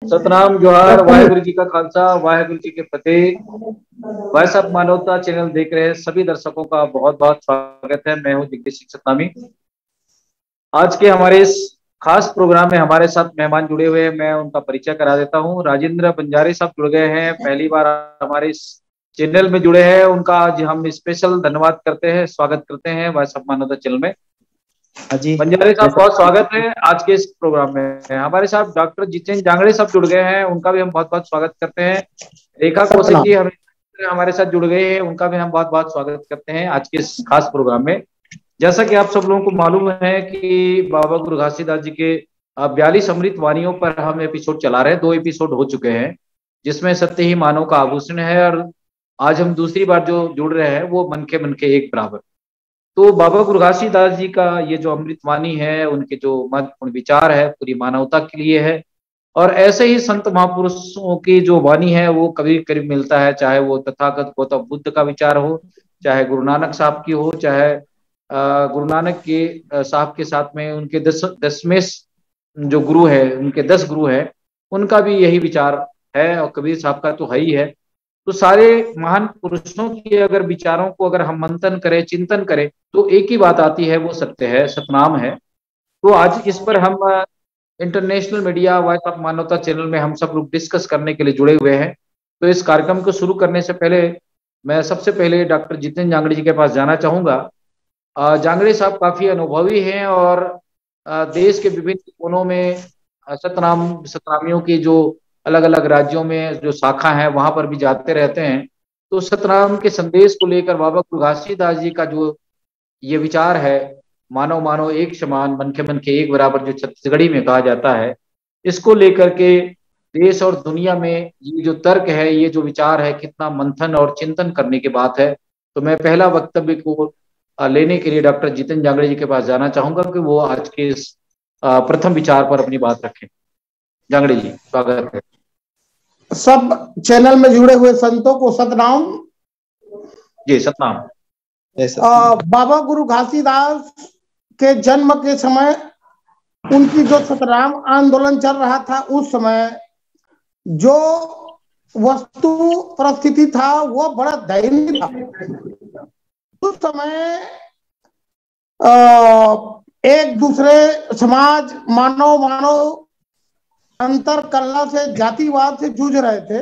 सतनाम जोहार, वाहेगुरु जी का खालसा, वाहेगुरु जी के फतेह। भाई साहब, मानवता चैनल देख रहे हैं सभी दर्शकों का बहुत बहुत स्वागत है। मैं हूं जगदीश सिंह सतनामी। आज के हमारे इस खास प्रोग्राम में हमारे साथ मेहमान जुड़े हुए हैं, मैं उनका परिचय करा देता हूं। राजेंद्र बंजारे साहब जुड़ गए हैं, पहली बार हमारे इस चैनल में जुड़े हैं। उनका आज हम स्पेशल धन्यवाद करते हैं, स्वागत करते हैं भाई साहब मानवता चैनल में। जी बंजारे साहब, बहुत स्वागत है आज के इस प्रोग्राम में। हमारे साथ डॉक्टर जितेंद्र जांगड़े साहब जुड़ गए हैं, उनका भी हम बहुत बहुत स्वागत करते हैं। रेखा कौशिक जी हमारे साथ जुड़ गए हैं, उनका भी हम बहुत बहुत स्वागत करते हैं आज के इस खास प्रोग्राम में। जैसा कि आप सब लोगों को मालूम है कि बाबा गुरु घासीदास जी के 42 अमृत वाणियों पर हम एपिसोड चला रहे हैं। 2 एपिसोड हो चुके हैं, जिसमें सत्य ही मानव का आभूषण है, और आज हम दूसरी बार जो जुड़ रहे हैं वो मन के एक बराबर। तो बाबा गुरु घासीदास जी का ये जो अमृतवाणी है, उनके जो महत्वपूर्ण विचार है, पूरी मानवता के लिए है। और ऐसे ही संत महापुरुषों की जो वाणी है वो कभी करीब मिलता है, चाहे वो तथागत गौतम बुद्ध का विचार हो, चाहे गुरु नानक साहब की हो, चाहे गुरु नानक के साहब के साथ में उनके दसवें जो गुरु है, उनके 10 गुरु है, उनका भी यही विचार है, और कबीर साहब का तो है ही है। तो सारे महान पुरुषों के अगर विचारों को अगर हम मंथन करें, चिंतन करें, तो एक ही बात आती है, वो सत्य है, सतनाम है। तो आज इस पर हम इंटरनेशनल मीडिया वॉइस ऑफ मानवता चैनल में हम सब लोग डिस्कस करने के लिए जुड़े हुए हैं। तो इस कार्यक्रम को शुरू करने से पहले मैं सबसे पहले डॉक्टर जितेंद्र जांगड़े जी के पास जाना चाहूंगा। जांगड़े साहब काफी अनुभवी हैं, और देश के विभिन्न कोनों में सतनामियों की जो अलग अलग राज्यों में जो शाखा है वहां पर भी जाते रहते हैं। तो सतनाम के संदेश को लेकर बाबा गुरु घासीदास जी का जो ये विचार है, मानव मानव एक समान, मन के एक बराबर, जो छत्तीसगढ़ी में कहा जाता है, इसको लेकर के देश और दुनिया में ये जो तर्क है, ये जो विचार है, कितना मंथन और चिंतन करने की बात है। तो मैं पहला वक्तव्य को लेने के लिए डॉक्टर जितेंद्र जांगड़े जी के पास जाना चाहूंगा कि वो आज के इस प्रथम विचार पर अपनी बात रखें। जांगड़े जी, स्वागत है। सब चैनल में जुड़े हुए संतों को सतनाम। जी, सतनाम। बाबा गुरु घासीदास के जन्म के समय उनकी जो सतनाम आंदोलन चल रहा था, उस समय जो वस्तु परिस्थिति था वो बड़ा दयनीय था। उस समय एक दूसरे समाज मानव अंतर कलह से, जातिवाद से जूझ रहे थे।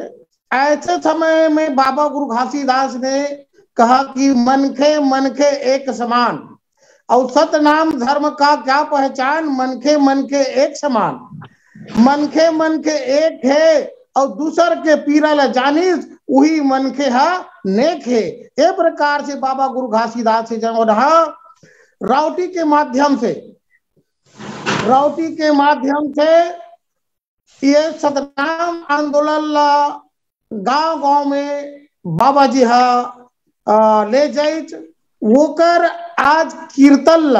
ऐसे समय में बाबा गुरु घासीदास ने कहा कि मन के एक समान, और सतनाम धर्म का क्या पहचान, मन के एक समान। मन के एक है और दूसर के पीरल जानिस, वही मन के हा नेक है। ये प्रकार से बाबा गुरु घासीदास से जन्म रहा। राउटी के माध्यम से ये सतनाम आंदोलन गांव गांव में बाबा जी ले जाइत वोकर आज कीर्तन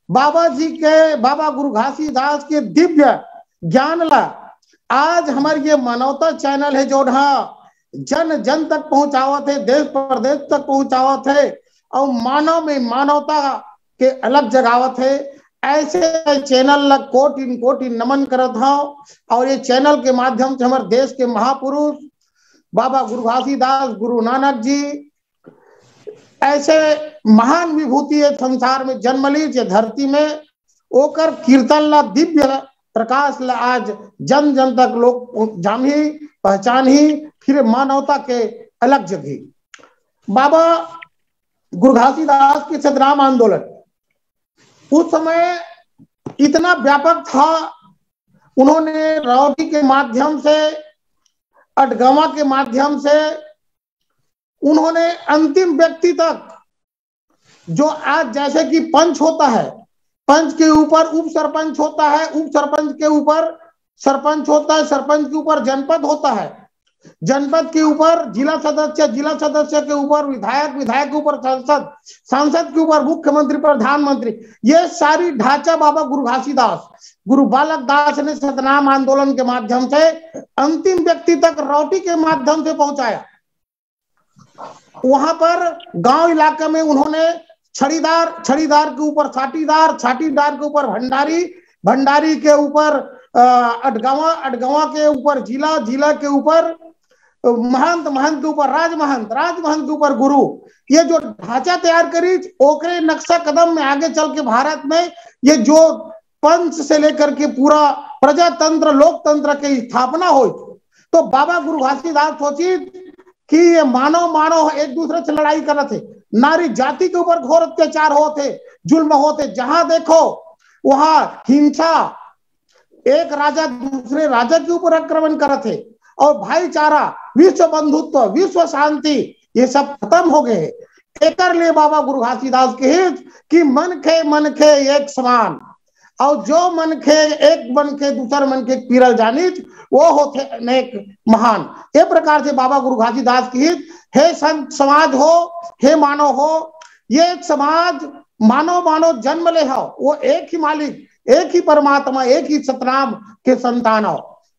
बाबा गुरु घासीदास के दिव्य ज्ञान ला आज हमारे ये मानवता चैनल है, जो जन जन तक पहुंचावत है, देश प्रदेश तक पहुंचावत है, और मानव में मानवता के अलग जगावत है। ऐसे चैनल कोटि नमन करत हूं। और ये चैनल के माध्यम से हमारे देश के महापुरुष बाबा गुरु घासीदास, गुरु नानक जी, ऐसे महान विभूति संसार में जन्म ली जे धरती में, ओकर कीर्तन ला, दिव्य प्रकाश ला आज जन जन तक लोग जान ही पहचान ही, फिर मानवता के अलग जगह। बाबा गुरु घासीदास के सतनाम आंदोलन उस समय इतना व्यापक था। उन्होंने राउटी के माध्यम से, अटगवा के माध्यम से, उन्होंने अंतिम व्यक्ति तक, जो आज जैसे कि पंच होता है, पंच के ऊपर उप सरपंच होता है, उप सरपंच के ऊपर सरपंच होता है, सरपंच के ऊपर जनपद होता है, जनपद के ऊपर जिला सदस्य के ऊपर विधायक, विधायक के ऊपर सांसद, सांसद के ऊपर मुख्यमंत्री, प्रधानमंत्री। ये सारी ढांचा बाबा गुरु घासीदास, गुरु बालक दास ने सतनाम आंदोलन के माध्यम से अंतिम व्यक्ति तक राउटी के माध्यम से पहुंचाया। वहां पर गांव इलाके में उन्होंने छड़ीदार के ऊपर छाटीदार के ऊपर भंडारी, भंडारी के ऊपर अडगावा के ऊपर जिला, जिला के ऊपर महंत, महंत के ऊपर राजमहंत, राजमहंत के ऊपर गुरु। ये जो ढांचा तैयार करी ओकरे नक्शा कदम में आगे चल के भारत में ये जो पंच से लेकर के पूरा प्रजातंत्र लोकतंत्र की स्थापना हुई। तो बाबा गुरु घासीदास सोची कि ये मानव मानव एक दूसरे से लड़ाई कर रहे थे, नारी जाति के ऊपर घोर अत्याचार होते, जुल्म होते, जहां देखो वहां हिंसा, एक राजा दूसरे राजा के ऊपर आक्रमण कर रहे थे, और भाईचारा, विश्व बंधुत्व, विश्व शांति, ये सब खत्म हो गए। एक लिए बाबा गुरु घासीदास के हित कि मन खे एक समान, और जो मन खे एक मन के दूसर मन के पीरल जानित वो होते अनेक महान। ये प्रकार से बाबा गुरु घासीदास की हित, हे संत समाज हो, हे मानव हो, ये एक समाज मानव मानव जन्म ले हो, वो एक ही मालिक, एक ही परमात्मा, एक ही सतनाम के संतान हो।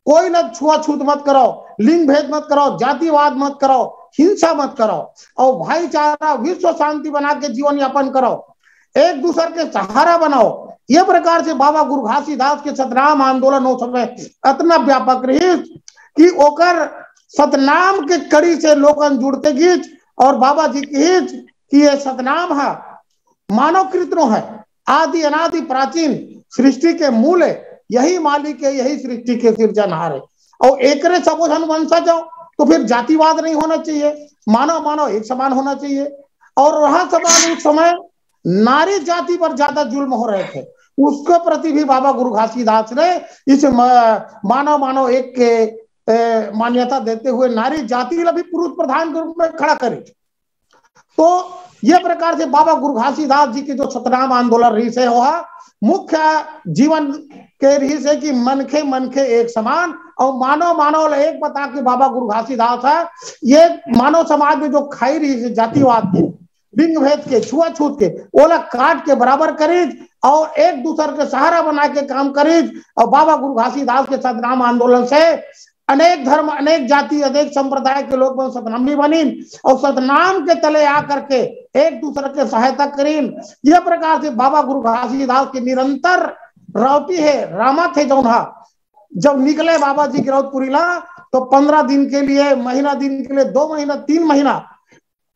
कोई न छुआछूत मत करो, लिंग भेद मत करो, जातिवाद मत करो, हिंसा मत करो, और भाईचारा, विश्व शांति बना के जीवन यापन करो, एक दूसरे के सहारा बनाओ। ये प्रकार से बाबा गुरु घासीदास के सतनाम आंदोलन उस समय इतना व्यापक रही कि ओकर सतनाम के कड़ी से लोगन जुड़ते गीच, और बाबा जी की हित कि ये सतनाम है मानव कृत्रों है, आदि अनादि प्राचीन सृष्टि के मूल है, यही मालिक है, यही सृष्टि के सिरजनहार है। और एकरे सबोधन वंशज हो तो फिर जातिवाद नहीं होना चाहिए, मानव मानव एक समान होना चाहिए। और वहां समान उस समय नारी जाति पर ज्यादा जुल्म हो रहे थे, उसके प्रति भी बाबा गुरु घासीदास ने इस मानव मानव एक के मान्यता देते हुए नारी जाति भी पुरुष प्रधान के रूप में खड़ा करी। तो ये प्रकार से बाबा गुरु घासीदास जी के जो सतनाम आंदोलन रही से हुआ मुख्य जीवन के रही से कि मन के एक समान, और मानव मानव एक बता के बाबा गुरु घासीदास है ये मानव समाज में जो खाई रही से जातिवाद के, लिंग भेद के, छुआछूत के, ओला काट के बराबर करीज और एक दूसरे के सहारा बना के काम करीज। और बाबा गुरु घासीदास के सतनाम आंदोलन से अनेक धर्म, अनेक जाति, अनेक संप्रदाय के लोग सतनामी बनी और सतनाम के तले आकर के एक दूसरे के सहायता करीन। यह प्रकार से बाबा गुरु घासीदास की निरंतर रावटी है, रामा थे जौना जब निकले बाबा जी गिरौदपुरी ला तो 15 दिन के लिए, महीना दिन के लिए, 2 महीना, 3 महीना,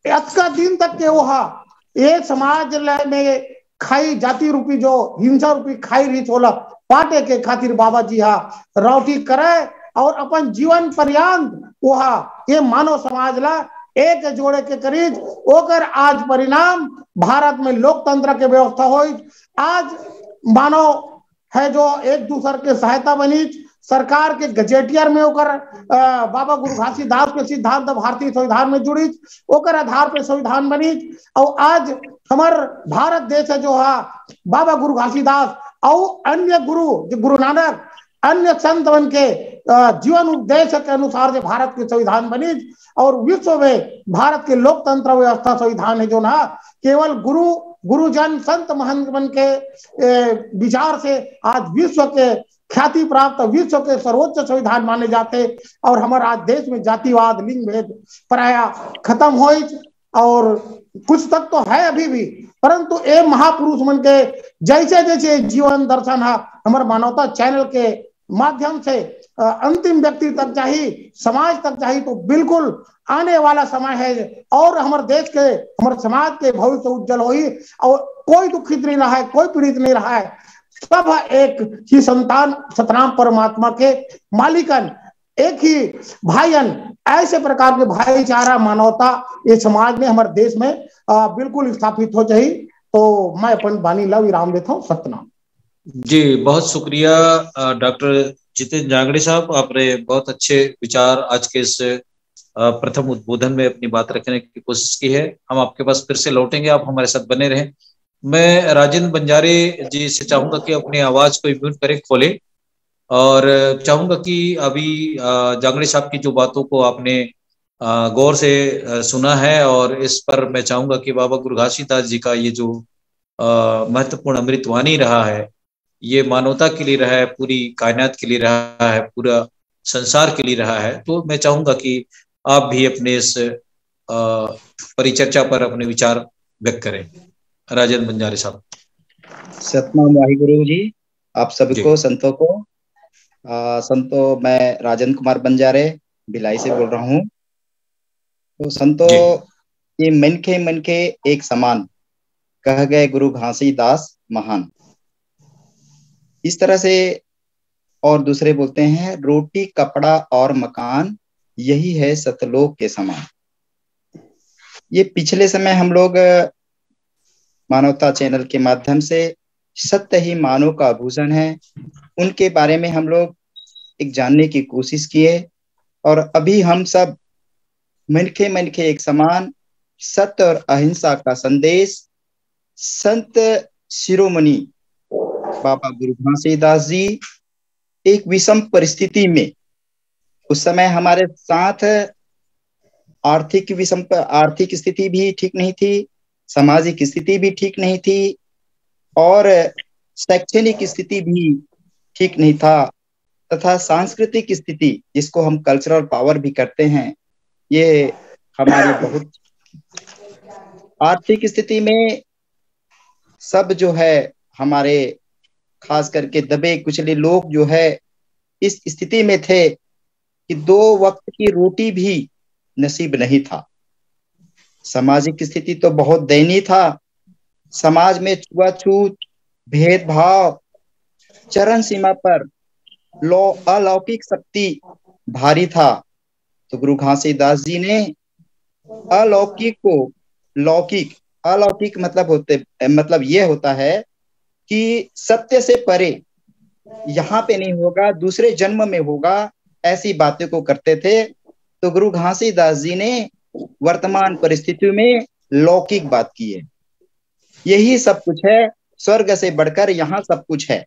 का दिन तक के वहा ये समाज में खाई जाति रूपी जो हिंसा रूपी खाई रही छोला पाटे के खातिर बाबा जी हा रावटी करे और अपन जीवन पर्यंत वहा ये मानव समाज ला एक जोड़े के करीज ओकर आज परिणाम भारत में लोकतंत्र के व्यवस्था हो। आज मानव है जो एक दूसरे के सहायता बनी, सरकार के गजेटियर में ओकर बाबा गुरु घासीदास के सिद्धांत भारतीय संविधान में जुड़ी, ओकर आधार पे संविधान बनी। और आज हमार भारत देश है जो है बाबा गुरु घासीदास और अन्य गुरु जो गुरु नानक अन्य संत बन के जीवन उपदेश के अनुसार जो भारत के संविधान बनी और विश्व में भारत के लोकतंत्र व्यवस्था संविधान है जो ना केवल गुरुजन संत महंत बन के विचार से आज विश्व के ख्याति प्राप्त, विश्व के सर्वोच्च संविधान माने जाते। और हमारे आज देश में जातिवाद, लिंग भेद प्राय खत्म हो और कुछ तक तो है अभी भी, परंतु ये महापुरुष मन के जैसे जैसे जीवन दर्शन है हमारे मानवता चैनल के माध्यम से अंतिम व्यक्ति तक चाहिए, समाज तक चाहिए, तो बिल्कुल आने वाला समय है और हमारे देश के, हमारे समाज के भविष्य उज्जवल हो और कोई दुखित नहीं रहा है, कोई पीड़ित नहीं रहा है, सब एक ही संतान सतनाम परमात्मा के मालिकन, एक ही भाईयन। ऐसे प्रकार के भाईचारा मानवता ये समाज में हमारे देश में बिल्कुल स्थापित हो जाए। तो मैं अपन बानी ला विराम देता हूँ। सतनाम जी, बहुत शुक्रिया डॉक्टर जितेंद्र जांगड़े साहब, आपने बहुत अच्छे विचार आज के इस प्रथम उद्बोधन में अपनी बात रखने की कोशिश की है। हम आपके पास फिर से लौटेंगे, आप हमारे साथ बने रहें। मैं राजेंद्र बंजारे जी से चाहूंगा कि अपनी आवाज को म्यूट करें, खोलें, और चाहूंगा कि अभी जांगड़े साहब की जो बातों को आपने गौर से सुना है और इस पर मैं चाहूंगा कि बाबा गुरु घासीदास जी का ये जो महत्वपूर्ण अमृतवाणी रहा है, ये मानवता के लिए रहा है, पूरी कायनात के लिए रहा है, पूरा संसार के लिए रहा है। तो मैं चाहूंगा कि आप भी अपने इस परिचर्चा पर अपने विचार व्यक्त करें। राजेंद्र बंजारे साहब। सतनाम वाहिगुरु जी, आप सबको संतों को संतो, मैं राजन कुमार बंजारे भिलाई से बोल रहा हूँ। तो संतो, ये मनखे मनखे एक समान, कह गए गुरु घासीदास महान। इस तरह से और दूसरे बोलते हैं, रोटी कपड़ा और मकान, यही है सतलोक के समान। ये पिछले समय हम लोग मानवता चैनल के माध्यम से सत्य ही मानव का आभूषण है, उनके बारे में हम लोग एक जानने की कोशिश किए। और अभी हम सब मनखे मनखे एक समान, सत्य और अहिंसा का संदेश संत शिरोमणि बाबा गुरु घासीदास जी एक विषम परिस्थिति में, उस समय हमारे साथ आर्थिक स्थिति भी ठीक नहीं थी, सामाजिक स्थिति भी ठीक नहीं थी, और शैक्षणिक स्थिति भी ठीक नहीं था, तथा सांस्कृतिक स्थिति, जिसको हम कल्चरल पावर भी करते हैं, ये हमारी बहुत आर्थिक स्थिति में सब जो है हमारे खास करके दबे कुचले लोग जो है इस स्थिति में थे कि 2 वक्त की रोटी भी नसीब नहीं था। सामाजिक स्थिति तो बहुत दयनीय था। समाज में छुआछूत, भेदभाव चरम सीमा पर, अलौकिक शक्ति भारी था। तो गुरु घासीदास जी ने अलौकिक को लौकिक, अलौकिक मतलब ये होता है कि सत्य से परे, यहाँ पे नहीं होगा, दूसरे जन्म में होगा, ऐसी बातें को करते थे। तो गुरु घासीदास जी ने वर्तमान परिस्थितियों में लौकिक बात की है। यही सब कुछ है, स्वर्ग से बढ़कर यहाँ सब कुछ है,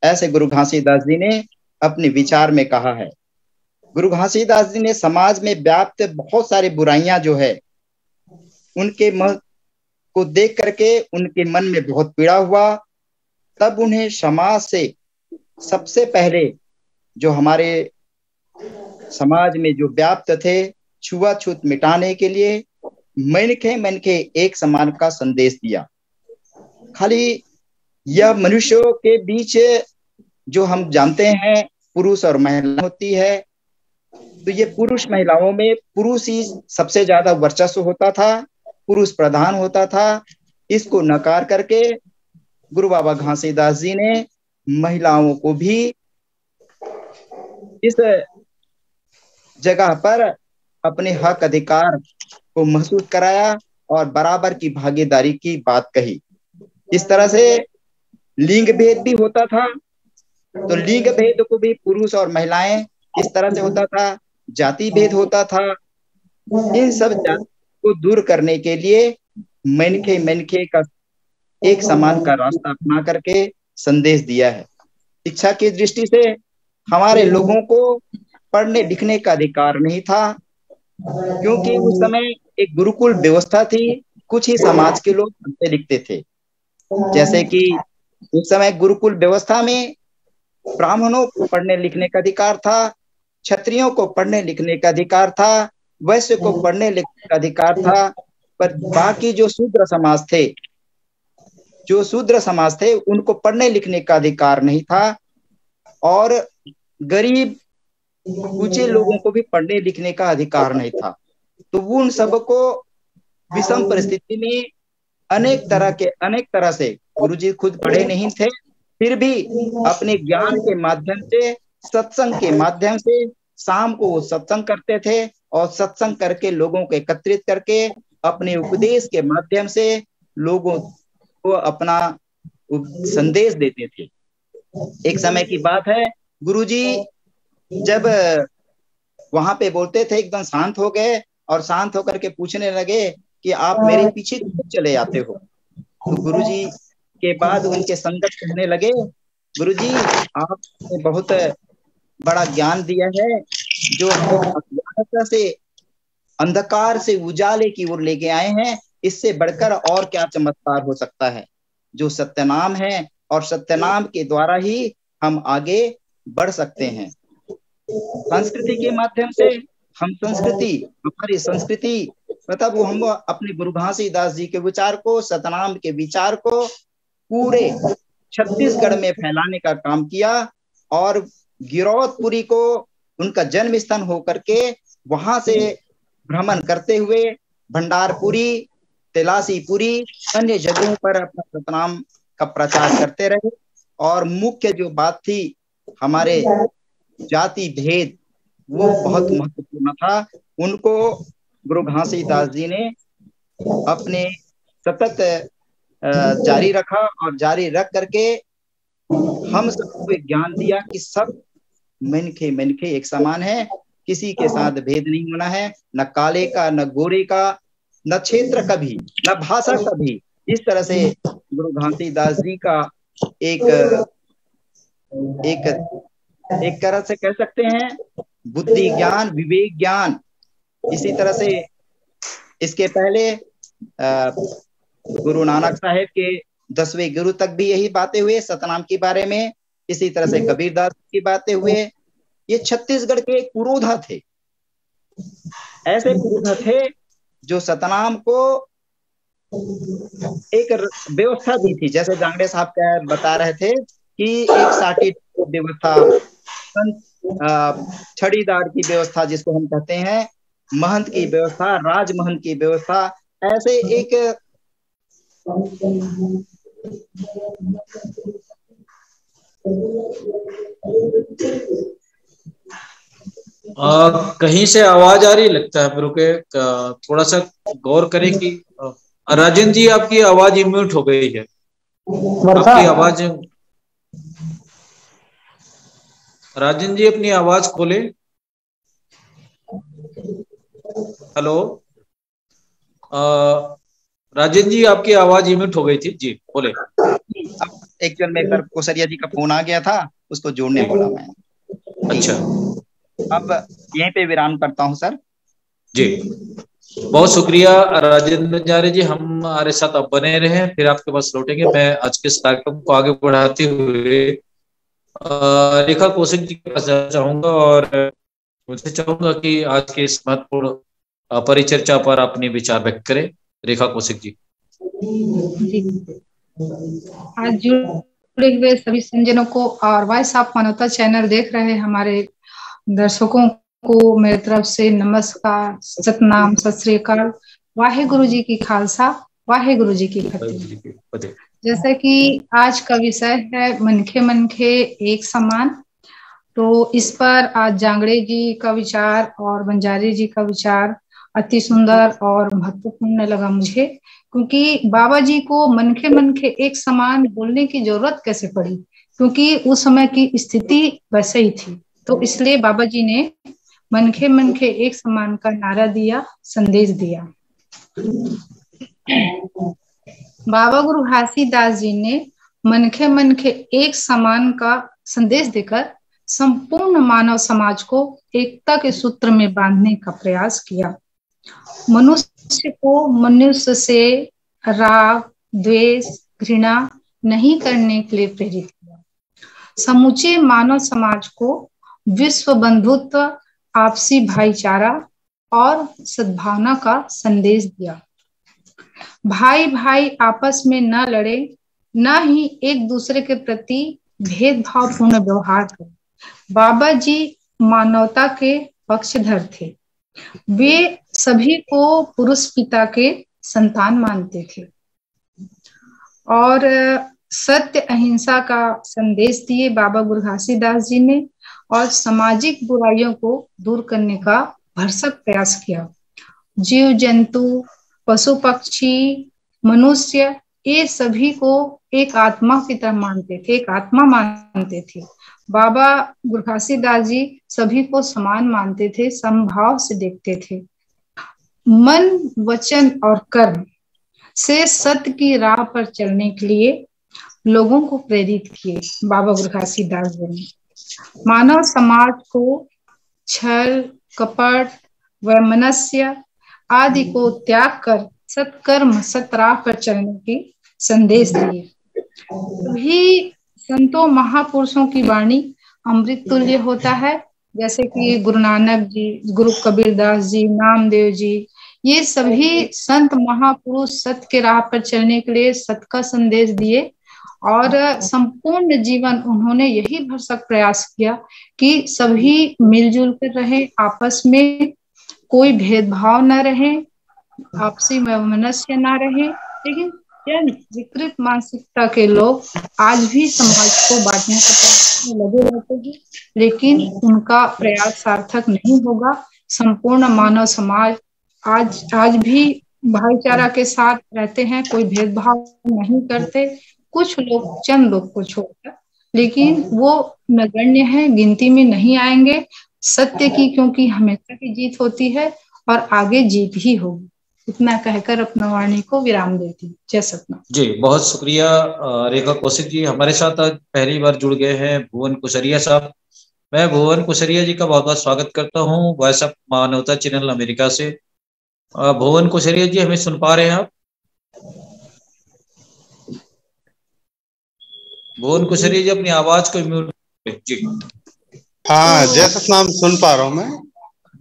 ऐसे गुरु घासीदास जी ने अपने विचार में कहा है। गुरु घासीदास जी ने समाज में व्याप्त बहुत सारी बुराइयां जो है, उनके मन को देख करके उनके मन में बहुत पीड़ा हुआ। तब उन्हें समाज से सबसे पहले जो हमारे समाज में जो व्याप्त थे, छुआछूत मिटाने के लिए मनखे मनखे एक समान का संदेश दिया। खाली यह मनुष्यों के बीच जो हम जानते हैं पुरुष और महिला होती है, तो ये पुरुष महिलाओं में पुरुष ही सबसे ज्यादा वर्चस्व होता था, पुरुष प्रधान होता था। इसको नकार करके गुरु बाबा घासीदास जी ने महिलाओं को भी इस जगह पर अपने हक अधिकार को महसूस कराया और बराबर की भागीदारी की बात कही। इस तरह से लिंग भेद भी होता था, तो लिंग भेद को भी पुरुष और महिलाएं इस तरह से होता था, जाति भेद होता था। इन सब जाति को दूर करने के लिए मनखे मनखे का एक समान का रास्ता अपना करके संदेश दिया है। शिक्षा की दृष्टि से हमारे लोगों को पढ़ने लिखने का अधिकार नहीं था, क्योंकि उस समय एक गुरुकुल व्यवस्था थी, कुछ ही समाज के लोग पढ़ते लिखते थे। जैसे कि उस समय गुरुकुल व्यवस्था में ब्राह्मणों को पढ़ने लिखने का अधिकार था, क्षत्रियों को पढ़ने लिखने का अधिकार था, वैश्य को पढ़ने लिखने का अधिकार था, पर बाकी जो शूद्र समाज थे उनको पढ़ने लिखने का अधिकार नहीं था, और गरीब ऊंचे लोगों को भी पढ़ने लिखने का अधिकार नहीं था। तो उन सबको विषम परिस्थिति में अनेक तरह से गुरुजी खुद पढ़े नहीं थे, फिर भी अपने ज्ञान के माध्यम से, सत्संग के माध्यम से शाम को वो सत्संग करते थे, और सत्संग करके लोगों को एकत्रित करके अपने उपदेश के माध्यम से लोगों को अपना संदेश देते थे। एक समय की बात है, गुरुजी जब वहां पे बोलते थे, एकदम शांत हो गए और शांत होकर के पूछने लगे कि आप मेरे पीछे क्यों चले आते हो। तो गुरुजी के बाद उनके संगत कहने लगे, गुरुजी आपने बहुत बड़ा ज्ञान दिया है, जो अज्ञानता से, अंधकार से उजाले की ओर लेके आए हैं, इससे बढ़कर और क्या चमत्कार हो सकता है। जो सत्यनाम है, और सत्यनाम के द्वारा ही हम आगे बढ़ सकते हैं। संस्कृति के माध्यम से हमारी संस्कृति मतलब हम अपने गुरु घासीदास जी के विचार को, सतनाम के विचार को पूरे छत्तीसगढ़ में फैलाने का काम किया, और गिरौदपुरी को उनका जन्म स्थान होकर के वहां से भ्रमण करते हुए भंडारपुरी, तेलासीपुरी, अन्य जगहों पर अपना सतनाम का प्रचार करते रहे। और मुख्य जो बात थी हमारे जाति भेद, वो बहुत महत्वपूर्ण था। उनको गुरु घासीदास जी ने अपने सतत जारी रखा और जारी रख करके हम सबको एक ज्ञान दिया कि सब मनखे मनखे एक समान है, किसी के साथ भेद नहीं होना है, न काले का, न गोरे का, न क्षेत्र का भी, न भाषा का भी। इस तरह से गुरु घासीदास जी का एक तरह से कह सकते हैं बुद्धि ज्ञान, विवेक ज्ञान। इसी तरह से इसके पहले गुरु नानक साहेब के 10वें गुरु तक भी यही बातें हुए सतनाम के बारे में। इसी तरह से कबीरदास की बातें हुए। ये छत्तीसगढ़ के एक पुरोधा थे, ऐसे पुरोधा थे जो सतनाम को एक व्यवस्था दी थी। जैसे जांगड़े साहब क्या बता रहे थे कि एक साटी व्यवस्था, छड़ीदार की व्यवस्था जिसको हम कहते हैं, महंत की व्यवस्था, राजमहंत की व्यवस्था, ऐसे एक कहीं से आवाज आ रही लगता है, रुके थोड़ा सा गौर करें कि राजेंद्र जी आपकी आवाज म्यूट हो गई है। आपकी आवाज, राजेंद्र जी अपनी आवाज खोले। हेलो राजेंद्र जी आपकी आवाज म्यूट हो गई थी जी, बोले। एक्चुअल में सर कोसरिया जी का फोन आ गया था, उसको जोड़ने बोला मैं। अच्छा, अब यहीं पे विराम करता हूं सर जी। बहुत शुक्रिया राजेंद्र जारे जी, हमारे साथ आप बने रहे, फिर आपके पास लौटेंगे। मैं आज के इस कार्यक्रम को आगे बढ़ाते हुए रेखा कौशिक जी के पास जाना चाहूंगा और मुझे चाहूंगा कि आज के इस महत्वपूर्ण परिचर्चा पर अपने विचार व्यक्त करें। रेखा कौशिक जी। आज जुड़े हुए सभी संजनों को और वॉइस ऑफ मानवता चैनल देख रहे हमारे दर्शकों को मेरी तरफ से नमस्कार, सतनाम, सत श्री अकाल, वाहेगुरु जी की खालसा, वाहेगुरु जी की फतेह। जैसे कि आज का विषय है मनखे मनखे एक समान, तो इस पर आज जांगड़े जी का विचार और बंजारी जी का विचार अति सुंदर और महत्वपूर्ण लगा मुझे, क्योंकि बाबा जी को मनखे मनखे एक समान बोलने की जरूरत कैसे पड़ी, क्योंकि उस समय की स्थिति वैसे ही थी। तो इसलिए बाबा जी ने मनखे मनखे एक समान का नारा दिया, संदेश दिया। बाबा गुरु घासीदास जी ने मनखे मनखे एक समान का संदेश देकर संपूर्ण मानव समाज को एकता के सूत्र में बांधने का प्रयास किया। मनुष्य को मनुष्य से राग, द्वेष, घृणा नहीं करने के लिए प्रेरित किया। समूचे मानव समाज को विश्व बंधुत्व, आपसी भाईचारा और सद्भावना का संदेश दिया। भाई भाई आपस में न लड़े, न ही एक दूसरे के प्रति भेदभावपूर्ण व्यवहार करें। बाबा जी मानवता के पक्षधर थे। वे सभी को पुरुष पिता के संतान मानते थे और सत्य अहिंसा का संदेश दिए बाबा गुरु घासीदास जी ने, और सामाजिक बुराइयों को दूर करने का भरसक प्रयास किया। जीव जंतु, पशु पक्षी, मनुष्य, ये सभी को एक आत्मा की तरह मानते थे, एक आत्मा मानते थे। बाबा गुरु घासीदास जी सभी को समान मानते थे, समभाव से देखते थे। मन, वचन और कर्म से सत्य की राह पर चलने के लिए लोगों को प्रेरित किए बाबा गुरु घासीदास जी ने। मानव समाज को छल, कपट, वैमनस्य आदि को त्याग कर सत्कर्म, सतराह पर चलने की संदेश दिए। तभी संतों महापुरुषों की वाणी अमृत तुल्य होता है, जैसे कि गुरु नानक जी, गुरु कबीरदास जी, नामदेव जी, ये सभी संत महापुरुष सत्य के राह पर चलने के लिए सत्य का संदेश दिए और संपूर्ण जीवन उन्होंने यही भरसक प्रयास किया कि सभी मिलजुल कर रहे, आपस में कोई भेदभाव न रहे, आपसी वैमनस्य ना रहे। लेकिन जन विकृत मानसिकता के लोग आज भी समाज को बांटने का प्रयास में लगे रहते हैं, लेकिन उनका प्रयास सार्थक नहीं होगा। संपूर्ण मानव समाज आज भी भाईचारा के साथ रहते हैं, कोई भेदभाव नहीं करते। कुछ लोग, चंद लोग को छोड़कर, लेकिन वो नगण्य है, गिनती में नहीं आएंगे। सत्य की क्योंकि हमेशा की जीत होती है और आगे जीत ही होगी। इतना कहकर अपना वाणी को विराम देती। जय सतनाम। जी, बहुत शुक्रिया रेखा कौशिक जी। हमारे साथ आज पहली बार जुड़ गए हैं भुवन कुशरिया साहब। मैं भुवन कुशरिया जी का बहुत बहुत स्वागत करता हूँ वॉइस ऑफ मानवता चैनल अमेरिका से। भुवन कुशरिया जी, हमें सुन पा रहे हैं आप? भुवन कुशरिया जी, अपनी आवाज को म्यूट जी। हाँ, जय सतनाम, सुन पा रहा हूँ मैं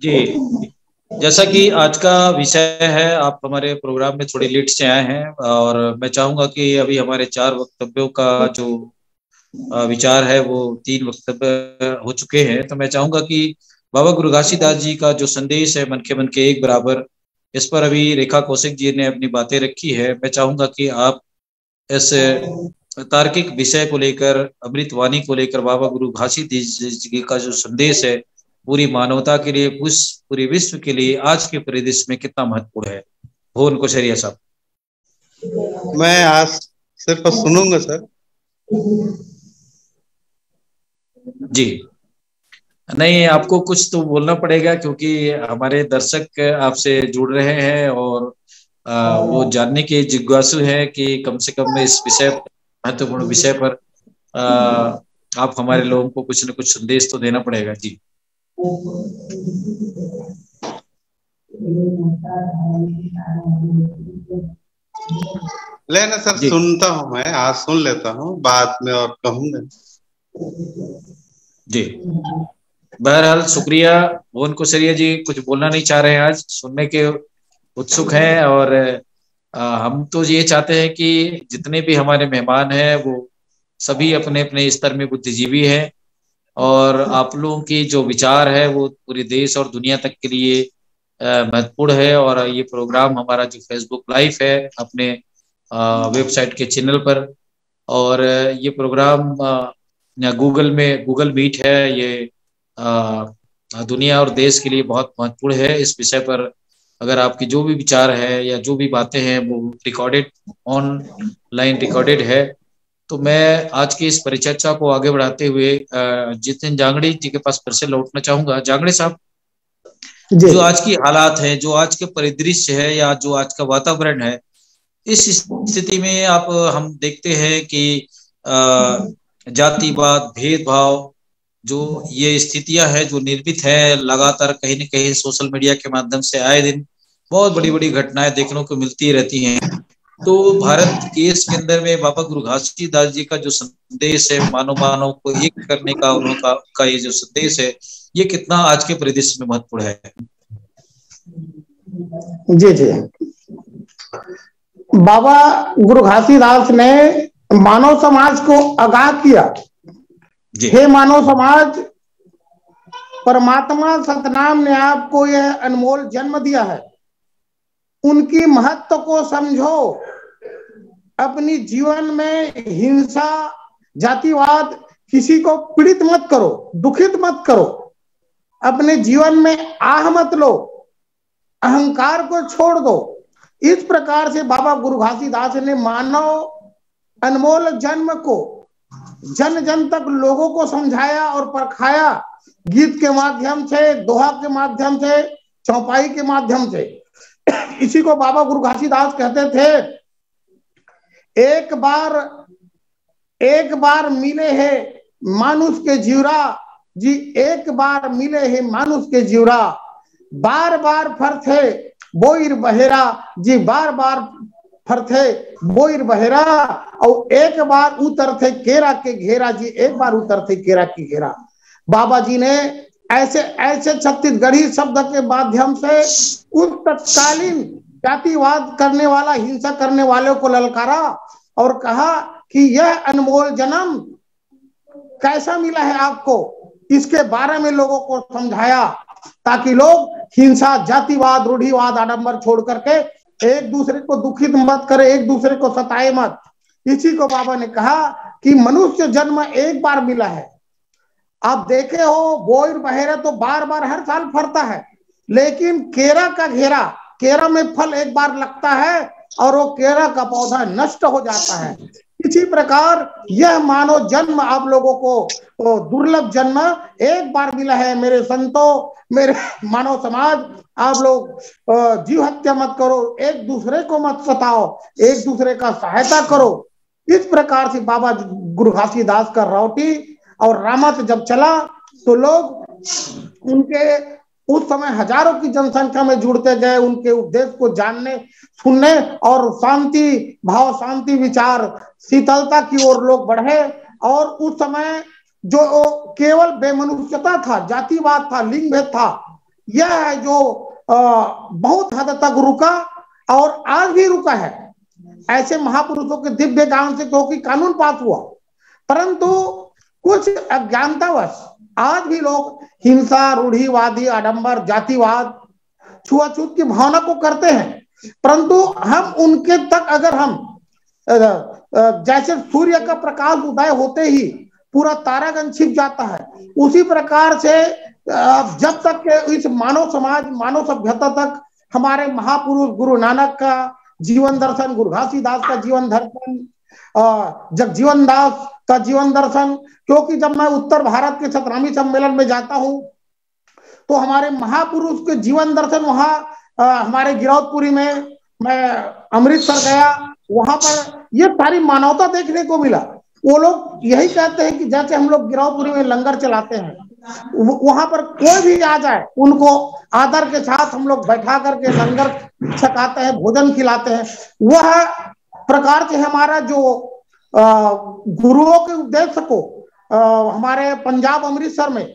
जी। जैसा कि आज का विषय है, आप हमारे प्रोग्राम में थोड़ी लेट से आए हैं और मैं चाहूंगा कि अभी हमारे 4 वक्तव्यों का जो विचार है वो 3 वक्तव्य हो चुके हैं। तो मैं चाहूंगा कि बाबा गुरु घासीदास जी का जो संदेश है, मन के एक बराबर, इस पर अभी रेखा कौशिक जी ने अपनी बातें रखी है। मैं चाहूंगा कि आप इस तार्किक विषय को लेकर, अमृतवाणी को लेकर, बाबा गुरु घासीदास जी का जो संदेश है पूरी मानवता के लिए, पूरे विश्व के लिए आज के परिदृश्य में कितना महत्वपूर्ण है, भुवन कुशरिया साहब। मैं आज सिर्फ सुनूंगा सर। जी, नहीं, आपको कुछ तो बोलना पड़ेगा क्योंकि हमारे दर्शक आपसे जुड़ रहे हैं और वो जानने के जिज्ञासु हैं कि कम से कम इस विषय, महत्वपूर्ण विषय पर आप हमारे लोगों को कुछ न कुछ संदेश तो देना पड़ेगा। जी, लेना सर, सुनता हूँ मैं, आज सुन लेता हूँ, बाद में और कहूंगा। जी, बहरहाल शुक्रिया। भुवन कुशरिया जी कुछ बोलना नहीं चाह रहे हैं, आज सुनने के उत्सुक हैं और हम तो ये चाहते हैं कि जितने भी हमारे मेहमान हैं वो सभी अपने अपने स्तर में बुद्धिजीवी हैं और आप लोगों की जो विचार है वो पूरे देश और दुनिया तक के लिए महत्वपूर्ण है। और ये प्रोग्राम हमारा जो फेसबुक लाइव है अपने वेबसाइट के चैनल पर, और ये प्रोग्राम गूगल मीट है, ये दुनिया और देश के लिए बहुत महत्वपूर्ण है। इस विषय पर अगर आपकी जो भी विचार है या जो भी बातें हैं वो रिकॉर्डेड, ऑनलाइन रिकॉर्डेड है। तो मैं आज की इस परिचर्चा को आगे बढ़ाते हुए जितेन जांगड़े जी के पास फिर से लौटना चाहूंगा। जांगड़े साहब, जो आज की हालात है, जो आज के परिदृश्य है या जो आज का वातावरण है, इस स्थिति में हम देखते हैं कि जातिवाद, भेदभाव, जो ये स्थितियां है जो निर्मित है लगातार कहीं न कहीं सोशल मीडिया के माध्यम से आए दिन बहुत बड़ी बड़ी घटनाएं देखने को मिलती रहती हैं। तो भारत देश के अंदर में बाबा गुरु घासीदास जी का जो संदेश है, मानव को एक करने का उनका ये जो संदेश है, ये कितना आज के परिदृश्य में महत्वपूर्ण है? जी जी, बाबा गुरु घासीदास ने मानव समाज को आगाह किया, हे मानव समाज, परमात्मा सतनाम ने आपको यह अनमोल जन्म दिया है, उनकी महत्व को समझो, अपनी जीवन में हिंसा, जातिवाद, किसी को पीड़ित मत करो, दुखित मत करो, अपने जीवन में आह मत लो, अहंकार को छोड़ दो। इस प्रकार से बाबा गुरु घासीदास ने मानव अनमोल जन्म को जन जन तक लोगों को समझाया और परखाया, गीत के माध्यम से, दोहा के माध्यम से, चौपाई के माध्यम से। इसी को बाबा गुरु घासीदास कहते थे, एक बार मिले हैं मानुष के जीवरा जी, एक बार मिले हैं मानुष के जीवरा, बार बार फरथे बोइर बहेरा जी, बार बार फरथे बोइर बहेरा, और एक बार उतरथे केरा के घेरा जी, एक बार उतरथे केरा के घेरा। बाबा जी ने ऐसे ऐसे छत्तीसगढ़ी शब्द के माध्यम से उस तत्कालीन जातिवाद करने वाला, हिंसा करने वालों को ललकारा और कहा कि यह अनमोल जन्म कैसा मिला है आपको, इसके बारे में लोगों को समझाया ताकि लोग हिंसा, जातिवाद, रूढ़िवाद, आडंबर छोड़ करके एक दूसरे को दुखित मत करे, एक दूसरे को सताए मत। इसी को बाबा ने कहा कि मनुष्य जन्म एक बार मिला है। आप देखे हो बोर बहेरा तो बार बार हर साल फरता है, लेकिन केरा का घेरा, केरा में फल एक बार लगता है और वो केरा का पौधा नष्ट हो जाता है। इसी प्रकार यह मानव जन्म आप लोगों को दुर्लभ जन्म एक बार मिला है। मेरे संतों, मेरे मानव समाज, आप लोग जीव हत्या मत करो, एक दूसरे को मत सताओ, एक दूसरे का सहायता करो। इस प्रकार से बाबा गुरु घासीदास का रावटी और रामत जब चला तो लोग उनके उस समय हजारों की जनसंख्या में जुड़ते गए, उनके उपदेश को जानने, सुनने और शांति भाव, शांति विचार, शीतलता की ओर लोग बढ़े। और उस समय जो केवल बेमनुष्यता था, जातिवाद था, लिंग भेद था, यह है जो बहुत हद तक रुका और आज भी रुका है। ऐसे महापुरुषों के दिव्य ज्ञान से क्योंकि कानून पास हुआ, परंतु कुछ अज्ञानतावश आज भी लोग हिंसा, रूढ़िवादी, आडंबर, जातिवाद, छुआछूत की भावना को करते हैं। परंतु हम उनके तक अगर हम जैसे सूर्य का प्रकाश उदय होते ही पूरा तारागण छिप जाता है, उसी प्रकार से जब तक इस मानव समाज, मानव सभ्यता तक हमारे महापुरुष गुरु नानक का जीवन दर्शन, गुरु घासीदास का जीवन दर्शन, जगजीवन दास का जीवन दर्शन, क्योंकि जब मैं उत्तर भारत के सतनामी सम्मेलन में जाता हूं तो हमारे महापुरुष के जीवन दर्शन वहां हमारे गिरौदपुरी में, मैं अमृतसर गया, वहां पर ये सारी मानवता देखने को मिला। वो लोग यही कहते हैं कि जैसे हम लोग गिरौदपुरी में लंगर चलाते हैं, वहां पर कोई भी आ जाए उनको आदर के साथ हम लोग बैठा करके लंगर छकाते हैं, भोजन खिलाते हैं। वह प्रकार से हमारा जो गुरुओं के उपदेश को हमारे पंजाब अमृतसर में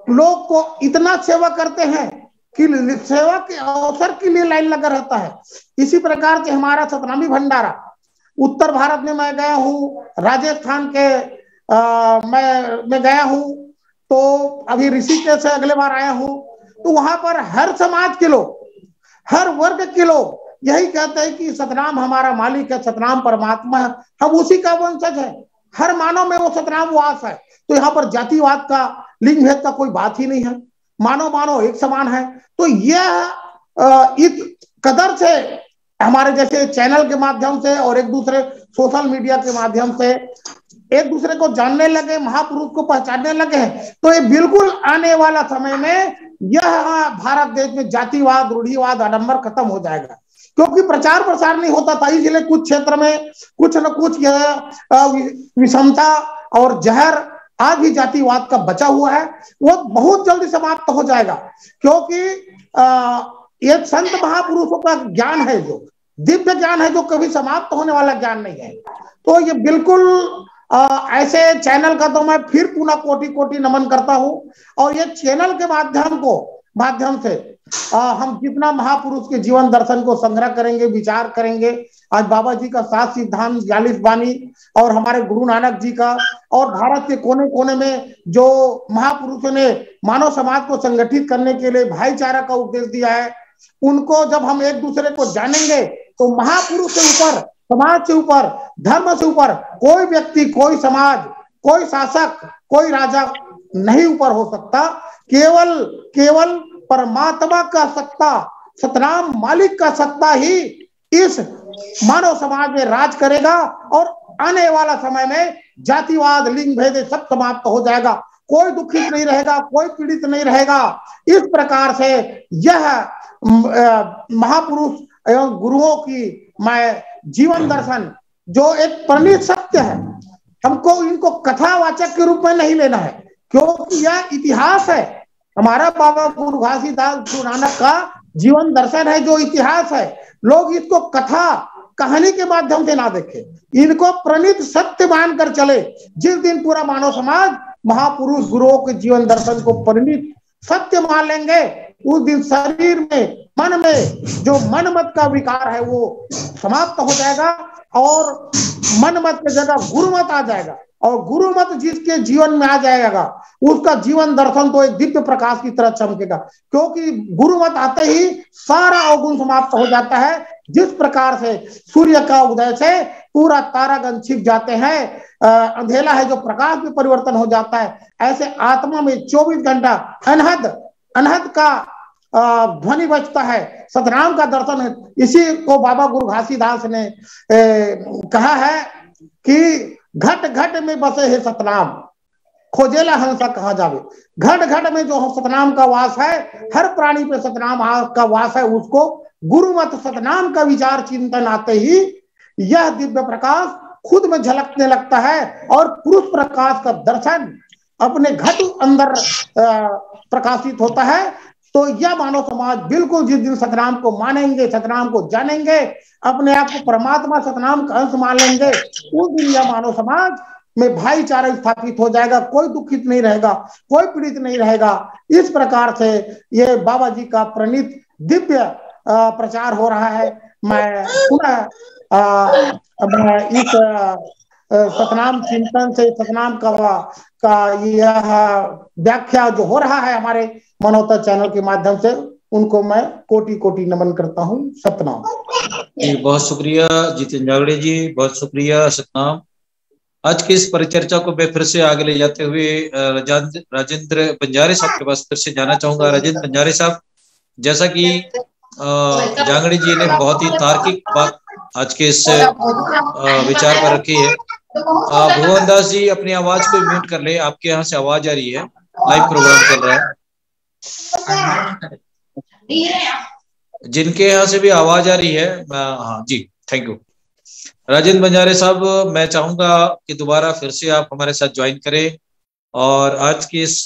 लोग को इतना सेवा करते हैं कि सेवा के अवसर के लिए लाइन लगा रहता है। इसी प्रकार से हमारा सतनामी भंडारा उत्तर भारत में मैं गया हूँ, राजस्थान के मैं गया हूँ, तो अभी ऋषिकेश से अगले बार आया हूँ, तो वहां पर हर समाज के लोग, हर वर्ग के लोग यही कहते हैं कि सतनाम हमारा मालिक है, सतनाम परमात्मा है, हम उसी का वंशज है, हर मानव में वो सतनाम वास है। तो यहाँ पर जातिवाद का, लिंग भेद का कोई बात ही नहीं है, मानव मानव एक समान है। तो यह इस कदर से हमारे जैसे चैनल के माध्यम से और एक दूसरे सोशल मीडिया के माध्यम से एक दूसरे को जानने लगे, महापुरुष को पहचानने लगे हैं, तो ये बिल्कुल आने वाला समय में यह भारत देश में जातिवाद, रूढ़िवाद, आडंबर खत्म हो जाएगा। क्योंकि प्रचार प्रसार नहीं होता था, इसलिए कुछ क्षेत्र में कुछ न कुछ यह विषमता और जहर आज भी जातिवाद का बचा हुआ है, वो बहुत जल्दी समाप्त हो जाएगा। क्योंकि ये संत महापुरुषों का ज्ञान है, जो दिव्य ज्ञान है, जो कभी समाप्त होने वाला ज्ञान नहीं है। तो ये बिल्कुल ऐसे चैनल का तो मैं फिर पुनः कोटि कोटि नमन करता हूं। और ये चैनल के माध्यम से हम जितना महापुरुष के जीवन दर्शन को संग्रह करेंगे, विचार करेंगे, आज बाबा जी का 7 सिद्धांत, 42 वाणी और हमारे गुरु नानक जी का, और भारत के कोने कोने में जो महापुरुषों ने मानव समाज को संगठित करने के लिए भाईचारा का उपदेश दिया है, उनको जब हम एक दूसरे को जानेंगे तो महापुरुष से ऊपर, समाज से ऊपर, धर्म से ऊपर कोई व्यक्ति, कोई समाज, कोई शासक, कोई राजा नहीं ऊपर हो सकता। केवल परमात्मा का सत्ता, सतनाम मालिक का सत्ता ही इस मानव समाज में राज करेगा और आने वाला समय में जातिवाद, लिंग भेद सब समाप्त हो जाएगा। कोई दुखित नहीं रहेगा, कोई पीड़ित नहीं रहेगा। इस प्रकार से यह महापुरुष एवं गुरुओं की मैं जीवन दर्शन, जो एक प्रणीत सत्य है, हमको इनको कथावाचक के रूप में नहीं लेना है, क्योंकि यह इतिहास है। हमारा बाबा गुरु घासीदास गुरु नानक का जीवन दर्शन है, जो इतिहास है। लोग इसको कथा कहानी के माध्यम से ना देखें, इनको प्रणीत सत्य मानकर चले। जिस दिन पूरा मानव समाज महापुरुष गुरुओं के जीवन दर्शन को प्रणीत सत्य मान लेंगे, उस दिन शरीर में मन में जो मनमत का विकार है वो समाप्त हो जाएगा और मनमत की जगह गुरुमत आ जाएगा। और गुरुमत जिसके जीवन में आ जाएगा उसका जीवन दर्शन तो एक दिव्य प्रकाश की तरह चमकेगा, क्योंकि गुरुमत आते ही सारा अवगुण समाप्त हो जाता है। जिस प्रकार से सूर्य का उदय से पूरा तारागण छिप जाते हैं, अंधेला है जो प्रकाश में परिवर्तन हो जाता है, ऐसे आत्मा में 24 घंटा अनहद अनहद का ध्वनि बजता है, सतनाम का दर्शन है। इसी को बाबा गुरु घासीदास ने कहा है कि घट घट में बसे है सतनाम, खोजेला हंसा कहा जावे। घट घट में जो सतनाम का वास है, हर प्राणी पे सतनाम का वास है, उसको गुरुमत सतनाम का विचार चिंतन आते ही यह दिव्य प्रकाश खुद में झलकने लगता है और पुरुष प्रकाश का दर्शन अपने घट अंदर प्रकाशित होता है। तो यह मानव समाज बिल्कुल जिस दिन सतनाम को मानेंगे, सतनाम को जानेंगे, अपने आप को परमात्मा सतनाम का अंश मान लेंगे, उस दिन यह मानव समाज में भाईचारा स्थापित हो जाएगा। कोई दुखित नहीं रहेगा, कोई पीड़ित नहीं रहेगा। इस प्रकार से ये बाबा जी का प्रणीत दिव्य प्रचार हो रहा है। मैं पुनः इस सतनाम चिंतन से सतनाम का यह व्याख्या जो हो रहा है हमारे मनोता चैनल के माध्यम से, उनको मैं कोटि कोटि नमन करता हूँ। सतनाम जी, बहुत शुक्रिया जितेंद्र जांगड़े जी, बहुत शुक्रिया। सतनाम। आज की इस परिचर्चा को मैं फिर से आगे ले जाते हुए राजेंद्र बंजारे साहब के पास फिर से जाना चाहूंगा। राजेंद्र बंजारे साहब, जैसा कि जांगड़े जी ने बहुत ही तार्किक बात आज के इस विचार पर रखी है। भुवन दास जी अपनी आवाज को म्यूट कर ले, आपके यहाँ से आवाज आ रही है, लाइव प्रोग्राम चल रहा है। जिनके यहाँ से भी आवाज आ रही है, हाँ जी, थैंक यू। राजेंद्र बंजारे साहब, मैं चाहूंगा कि दोबारा फिर से आप हमारे साथ ज्वाइन करें और आज की इस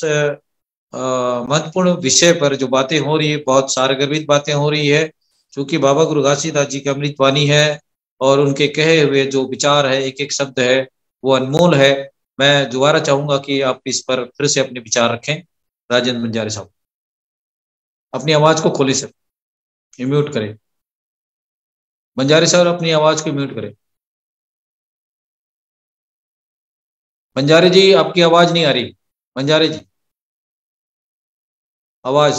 महत्वपूर्ण विषय पर जो बातें हो रही है, बहुत सारगर्भित बातें हो रही है, क्योंकि बाबा गुरु घासीदास जी की अमृत वाणी है और उनके कहे हुए जो विचार है, एक एक शब्द है, वो अनमोल है। मैं दोबारा चाहूंगा कि आप इस पर फिर से अपने विचार रखें। राजेंद्र बंजारे साहब, अपनी आवाज को खोले सर, म्यूट करें। बंजारे साहब अपनी आवाज को म्यूट करें। बंजारे जी, आपकी आवाज नहीं आ रही। बंजारे जी, आवाज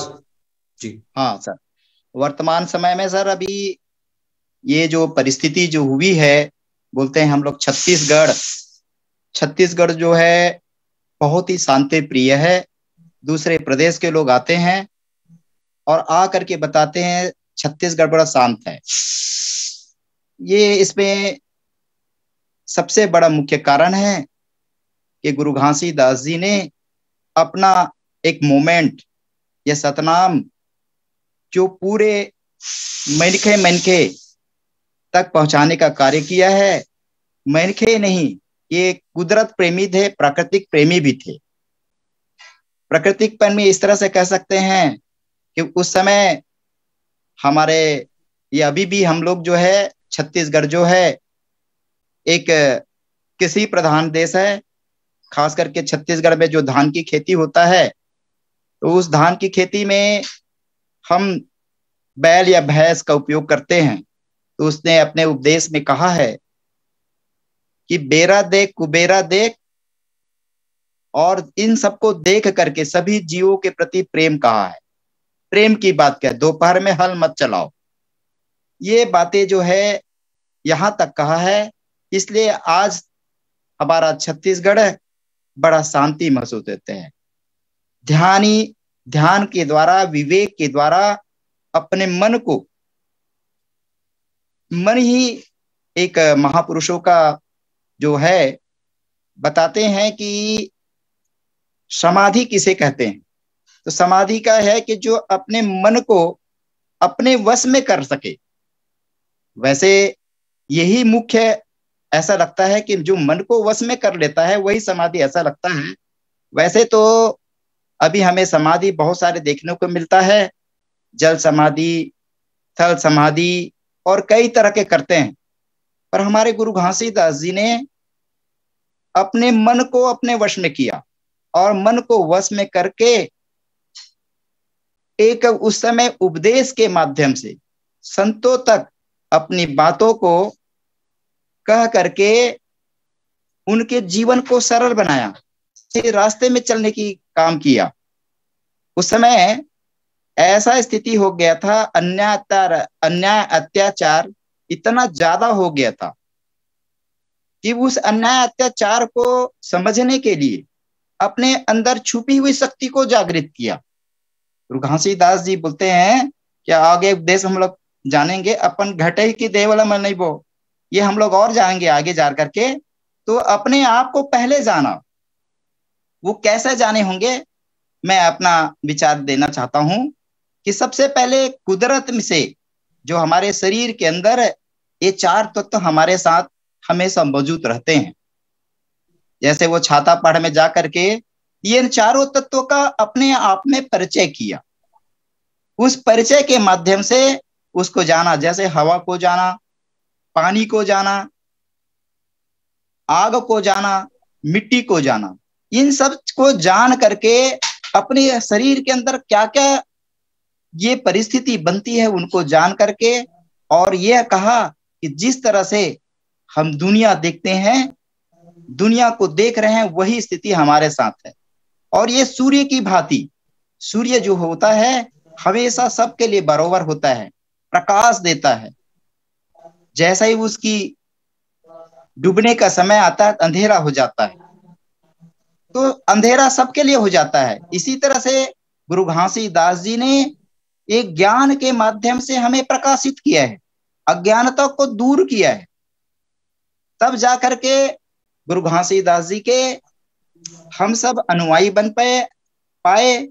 जी। हाँ सर, वर्तमान समय में सर अभी ये जो परिस्थिति जो हुई है, बोलते हैं हम लोग छत्तीसगढ़ जो है बहुत ही शांति प्रिय है। दूसरे प्रदेश के लोग आते हैं और आ करके बताते हैं छत्तीसगढ़ बड़ा शांत है। ये इसमें सबसे बड़ा मुख्य कारण है कि गुरु घासीदास जी ने अपना एक मोमेंट, ये सतनाम जो पूरे मनखे तक पहुंचाने का कार्य किया है। मनखे नहीं, ये कुदरत प्रेमी थे, प्राकृतिक प्रेमी भी थे। प्राकृतिक प्रेमी इस तरह से कह सकते हैं कि उस समय हमारे, ये अभी भी हम लोग जो है, छत्तीसगढ़ जो है एक कृषि प्रधान देश है। खास करके छत्तीसगढ़ में जो धान की खेती होता है, तो उस धान की खेती में हम बैल या भैंस का उपयोग करते हैं। तो उसने अपने उपदेश में कहा है कि बेरा देख कुबेरा देख, और इन सबको देख करके सभी जीवों के प्रति प्रेम कहा है। प्रेम की बात क्या, दोपहर में हल मत चलाओ, ये बातें जो है यहां तक कहा है। इसलिए आज हमारा छत्तीसगढ़ बड़ा शांति महसूस होते हैं। ध्यान के द्वारा, विवेक के द्वारा अपने मन ही एक महापुरुषों का जो है बताते हैं कि समाधि किसे कहते हैं। तो समाधि का है कि जो अपने मन को अपने वश में कर सके। वैसे यही मुख्य ऐसा लगता है कि जो मन को वश में कर लेता है वही समाधि ऐसा लगता है। वैसे तो अभी हमें समाधि बहुत सारे देखने को मिलता है, जल समाधि, थल समाधि और कई तरह के करते हैं। पर हमारे गुरु घासीदास जी ने अपने मन को अपने वश में किया और मन को वश में करके एक उस समय उपदेश के माध्यम से संतों तक अपनी बातों को कह करके उनके जीवन को सरल बनाया, रास्ते में चलने की काम किया। उस समय ऐसा स्थिति हो गया था, अन्याय अत्याचार इतना ज्यादा हो गया था कि उस अन्याय अत्याचार को समझने के लिए अपने अंदर छुपी हुई शक्ति को जागृत किया। गुरु घासीदास जी बोलते हैं कि आगे उपदेश हम लोग जानेंगे, अपन घटे की देवल में नहीं बो, ये हम लोग और जाएंगे आगे जा करके। तो अपने आप को पहले जाना, वो कैसे जाने होंगे, मैं अपना विचार देना चाहता हूं कि सबसे पहले कुदरत में से जो हमारे शरीर के अंदर ये 4 तत्व हमारे साथ हमेशा मौजूद रहते हैं। जैसे वो छाता पहाड़ में जा करके ये 4 तत्वों का अपने आप में परिचय किया, उस परिचय के माध्यम से उसको जाना। जैसे हवा को जाना, पानी को जाना, आग को जाना, मिट्टी को जाना, इन सब को जान करके अपने शरीर के अंदर क्या क्या ये परिस्थिति बनती है उनको जान करके, और यह कहा कि जिस तरह से हम दुनिया देखते हैं, दुनिया को देख रहे हैं, वही स्थिति हमारे साथ है। और ये सूर्य की भांति, सूर्य जो होता है हमेशा सबके लिए बराबर होता है, प्रकाश देता है। जैसा ही उसकी डूबने का समय आता है अंधेरा हो जाता है, तो अंधेरा सबके लिए हो जाता है। इसी तरह से गुरु घासीदास जी ने एक ज्ञान के माध्यम से हमें प्रकाशित किया है, अज्ञानता को दूर किया है। तब जाकर के गुरु घासीदास जी के हम सब अनुयायी बन पाए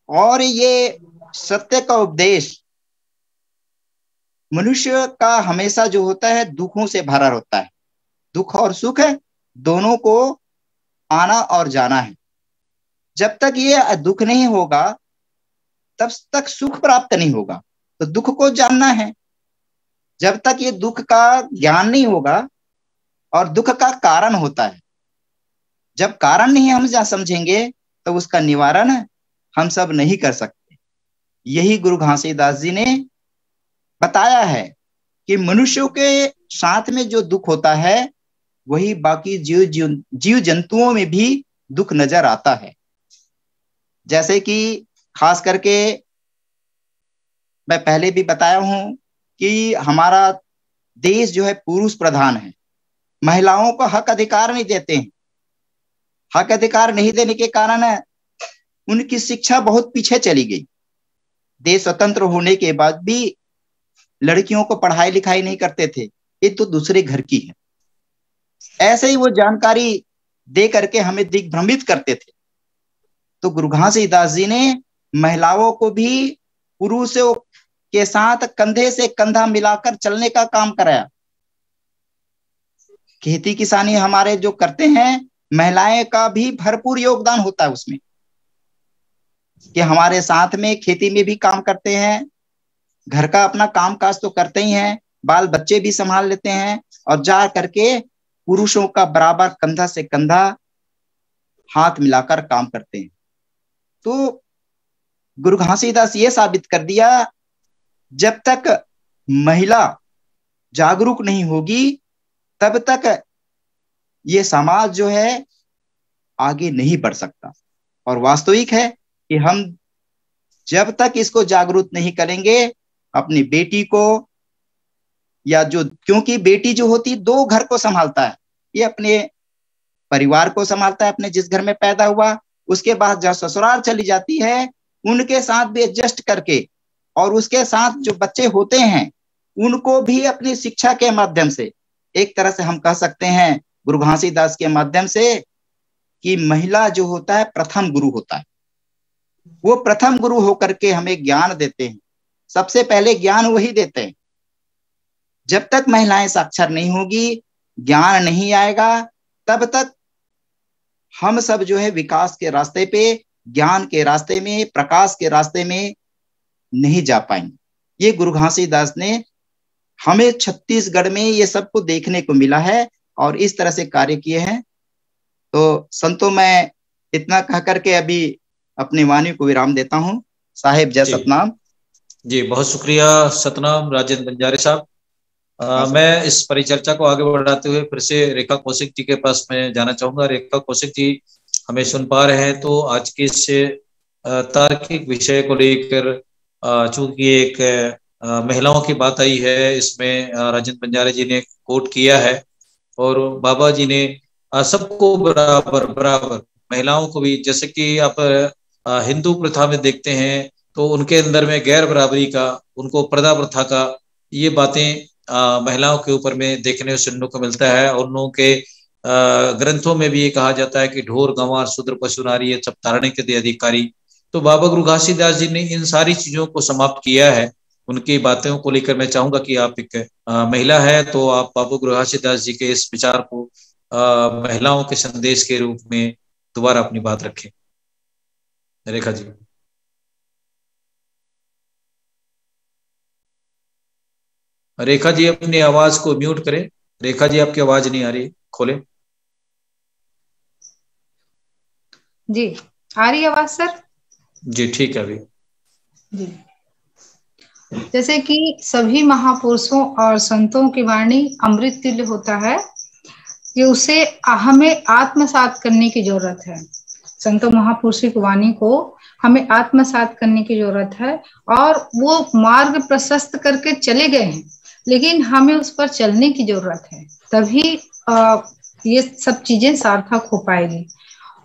और ये सत्य का उपदेश मनुष्य का हमेशा जो होता है दुखों से भरा होता है। दुख और सुख दोनों को आना और जाना है। जब तक ये दुख नहीं होगा तब तक सुख प्राप्त नहीं होगा। तो दुख को जानना है। जब तक ये दुख का ज्ञान नहीं होगा, और दुख का कारण होता है, जब कारण नहीं हम समझेंगे तो उसका निवारण हम सब नहीं कर सकते। यही गुरु घासीदास जी ने बताया है कि मनुष्यों के साथ में जो दुख होता है वही बाकी जीव जंतुओं में भी दुख नजर आता है। जैसे कि खास करके मैं पहले भी बताया हूं कि हमारा देश जो है पुरुष प्रधान है, महिलाओं को हक अधिकार नहीं देते हैं। हक अधिकार नहीं देने के कारण उनकी शिक्षा बहुत पीछे चली गई। देश स्वतंत्र होने के बाद भी लड़कियों को पढ़ाई लिखाई नहीं करते थे, ये तो दूसरे घर की है। ऐसे ही वो जानकारी दे करके हमें दिग्भ्रमित करते थे। तो गुरु घासीदास जी ने महिलाओं को भी पुरुषों के साथ कंधे से कंधा मिलाकर चलने का काम कराया। खेती किसानी हमारे जो करते हैं, महिलाएं का भी भरपूर योगदान होता है उसमें, कि हमारे साथ में खेती में भी काम करते हैं, घर का अपना काम काज तो करते ही हैं, बाल बच्चे भी संभाल लेते हैं, और जा करके पुरुषों का बराबर कंधा से कंधा हाथ मिलाकर काम करते हैं। तो गुरु घासीदास ये साबित कर दिया, जब तक महिला जागरूक नहीं होगी तब तक ये समाज जो है आगे नहीं बढ़ सकता। और वास्तविक है कि हम जब तक इसको जागरूक नहीं करेंगे अपनी बेटी को, या जो, क्योंकि बेटी जो होती 2 घर को संभालता है, ये अपने परिवार को संभालता है, अपने जिस घर में पैदा हुआ, उसके बाद जब ससुराल चली जाती है उनके साथ भी एडजस्ट करके, और उसके साथ जो बच्चे होते हैं उनको भी अपनी शिक्षा के माध्यम से, एक तरह से हम कह सकते हैं गुरु घासीदास के माध्यम से, कि महिला जो होता है प्रथम गुरु होता है। वो प्रथम गुरु होकर के हमें ज्ञान देते हैं। सबसे पहले ज्ञान वही देते हैं। जब तक महिलाएं साक्षर नहीं होगी, ज्ञान नहीं आएगा, तब तक हम सब जो है विकास के रास्ते पे, ज्ञान के रास्ते में, प्रकाश के रास्ते में नहीं जा पाएंगे। ये गुरु घासीदास ने हमें छत्तीसगढ़ में ये सबको देखने को मिला है और इस तरह से कार्य किए हैं। तो संतों, मैं इतना कह करके अभी अपनी वाणी को विराम देता हूं। साहेब जय सतनाम। जी बहुत शुक्रिया सतनाम राजेंद्र बंजारे साहब। मैं इस परिचर्चा को आगे बढ़ाते हुए फिर से रेखा कौशिक जी के पास मैं जाना चाहूंगा। रेखा कौशिक जी हमें सुन पा रहे हैं तो आज के इस तार्किक विषय को लेकर चूंकि एक महिलाओं की बात आई है, इसमें राजेंद्र बंजारे जी ने कोट किया है और बाबा जी ने सबको बराबर बराबर महिलाओं को भी, जैसे कि आप हिंदू प्रथा में देखते हैं तो उनके अंदर में गैर बराबरी का, उनको पर्दा प्रथा का, ये बातें महिलाओं के ऊपर में देखने और सुनने को मिलता है। और उन लोगों के ग्रंथों में भी ये कहा जाता है कि ढोर गंवार शूद्र पशु नारी ये सब तारने के दे अधिकारी। तो बाबा गुरु घासीदास जी ने इन सारी चीजों को समाप्त किया है। उनकी बातों को लेकर मैं चाहूंगा कि आप एक महिला है तो आप बाबा गुरु घासीदास जी के इस विचार को महिलाओं के संदेश के रूप में दोबारा अपनी बात रखें। रेखा जी। रेखा जी अपनी आवाज को म्यूट करें। रेखा जी आपकी आवाज नहीं आ रही, खोलें। जी आ रही आवाज सर? जी ठीक है अभी। जी जैसे कि सभी महापुरुषों और संतों की वाणी अमृत तुल्य होता है कि उसे हमें आत्मसात करने की जरूरत है। संतों महापुरुषों की वाणी को हमें आत्मसात करने की जरूरत है और वो मार्ग प्रशस्त करके चले गए हैं, लेकिन हमें उस पर चलने की जरूरत है, तभी ये सब चीजें सार्थक हो पाएगी।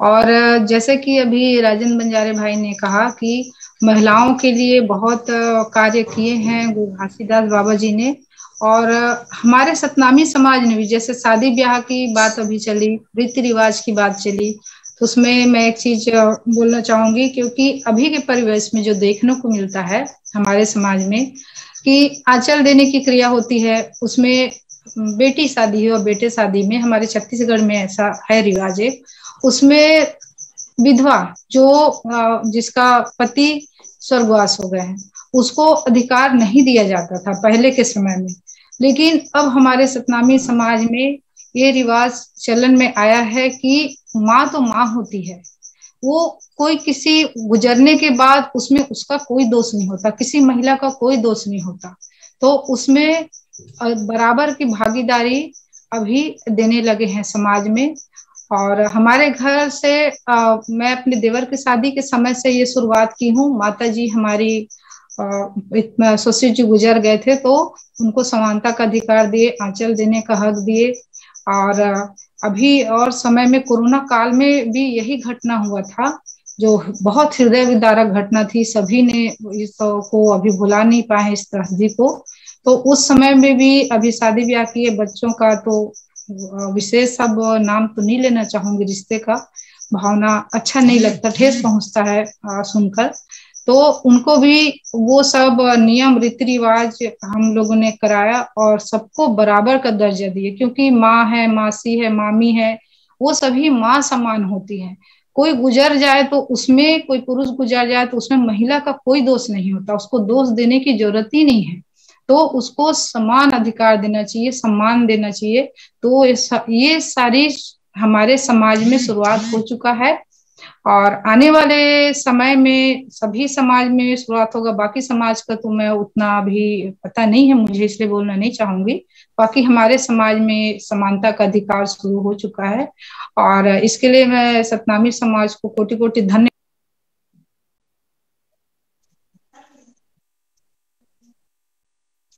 और जैसे कि अभी राजेंद्र बंजारे भाई ने कहा कि महिलाओं के लिए बहुत कार्य किए हैं गुरु घासीदास बाबा जी ने, और हमारे सतनामी समाज ने भी, जैसे शादी ब्याह की बात अभी चली, रीति रिवाज की बात चली, तो उसमें मैं एक चीज बोलना चाहूंगी, क्योंकि अभी के परिवेश में जो देखने को मिलता है हमारे समाज में कि आंचल देने की क्रिया होती है, उसमें बेटी शादी है और बेटे शादी में, हमारे छत्तीसगढ़ में ऐसा है रिवाज एक, उसमें विधवा जो जिसका पति स्वर्गवास हो गए हैं उसको अधिकार नहीं दिया जाता था पहले के समय में, लेकिन अब हमारे सतनामी समाज में ये रिवाज चलन में आया है कि माँ तो माँ होती है, वो कोई किसी गुजरने के बाद उसमें उसका कोई दोष नहीं होता, किसी महिला का कोई दोष नहीं होता, तो उसमें बराबर की भागीदारी अभी देने लगे हैं समाज में। और हमारे घर से मैं अपने देवर की शादी के समय से ये शुरुआत की हूँ। माता जी हमारी ससुर जी गुजर गए थे तो उनको समानता का अधिकार दिए, आंचल देने का हक दिए, और अभी और समय में कोरोना काल में भी यही घटना हुआ था जो बहुत हृदय विदारक घटना थी। सभी ने इसको अभी भुला नहीं पाए इस त्रासदी को। तो उस समय में भी अभी शादी ब्याह किए बच्चों का, तो विशेष सब नाम तो नहीं लेना चाहूंगी, रिश्ते का भावना अच्छा नहीं लगता, ठेस पहुंचता है सुनकर, तो उनको भी वो सब नियम रीति रिवाज हम लोगों ने कराया और सबको बराबर का दर्जा दिए, क्योंकि माँ है, मासी है, मामी है, वो सभी माँ समान होती है। कोई गुजर जाए तो उसमें, कोई पुरुष गुजर जाए तो उसमें महिला का कोई दोष नहीं होता, उसको दोष देने की जरूरत ही नहीं है, तो उसको समान अधिकार देना चाहिए, सम्मान देना चाहिए। तो ये सारी हमारे समाज में शुरुआत हो चुका है और आने वाले समय में सभी समाज में शुरुआत होगा। बाकी समाज का तो मैं उतना अभी पता नहीं है मुझे, इसलिए बोलना नहीं चाहूंगी। बाकी हमारे समाज में समानता का अधिकार शुरू हो चुका है और इसके लिए मैं सतनामी समाज को कोटि कोटि धन्यवाद।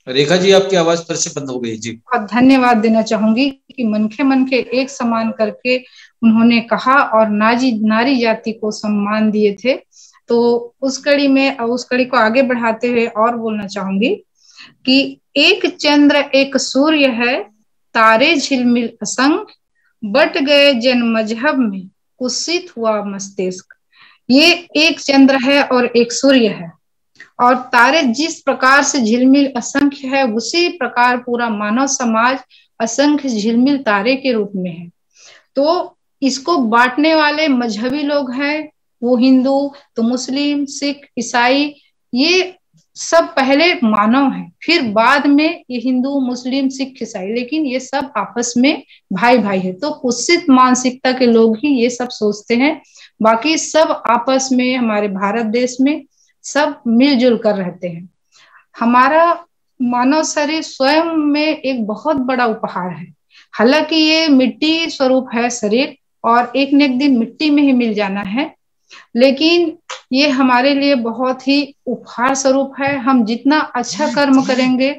रेखा जी आपकी आवाज फिर से बंद हो गई जी। धन्यवाद देना चाहूंगी कि मन के एक समान करके उन्होंने कहा और नारी जाति को सम्मान दिए थे। तो उस कड़ी में, उस कड़ी को आगे बढ़ाते हुए और बोलना चाहूंगी कि एक चंद्र एक सूर्य है, तारे झिलमिल असंख्य, बट गए जन मजहब में, कुत्सित हुआ मस्तिष्क। ये एक चंद्र है और एक सूर्य है और तारे जिस प्रकार से झिलमिल असंख्य है, उसी प्रकार पूरा मानव समाज असंख्य झिलमिल तारे के रूप में है। तो इसको बांटने वाले मजहबी लोग हैं, वो हिंदू तो मुस्लिम, सिख, ईसाई, ये सब पहले मानव हैं, फिर बाद में ये हिंदू, मुस्लिम, सिख, ईसाई, लेकिन ये सब आपस में भाई भाई है। तो कुत्सित मानसिकता के लोग ही ये सब सोचते हैं, बाकी सब आपस में हमारे भारत देश में सब मिलजुल कर रहते हैं। हमारा मानव शरीर स्वयं में एक बहुत बड़ा उपहार है। हालांकि ये मिट्टी स्वरूप है शरीर और एक न एक दिन मिट्टी में ही मिल जाना है, लेकिन ये हमारे लिए बहुत ही उपहार स्वरूप है। हम जितना अच्छा कर्म करेंगे,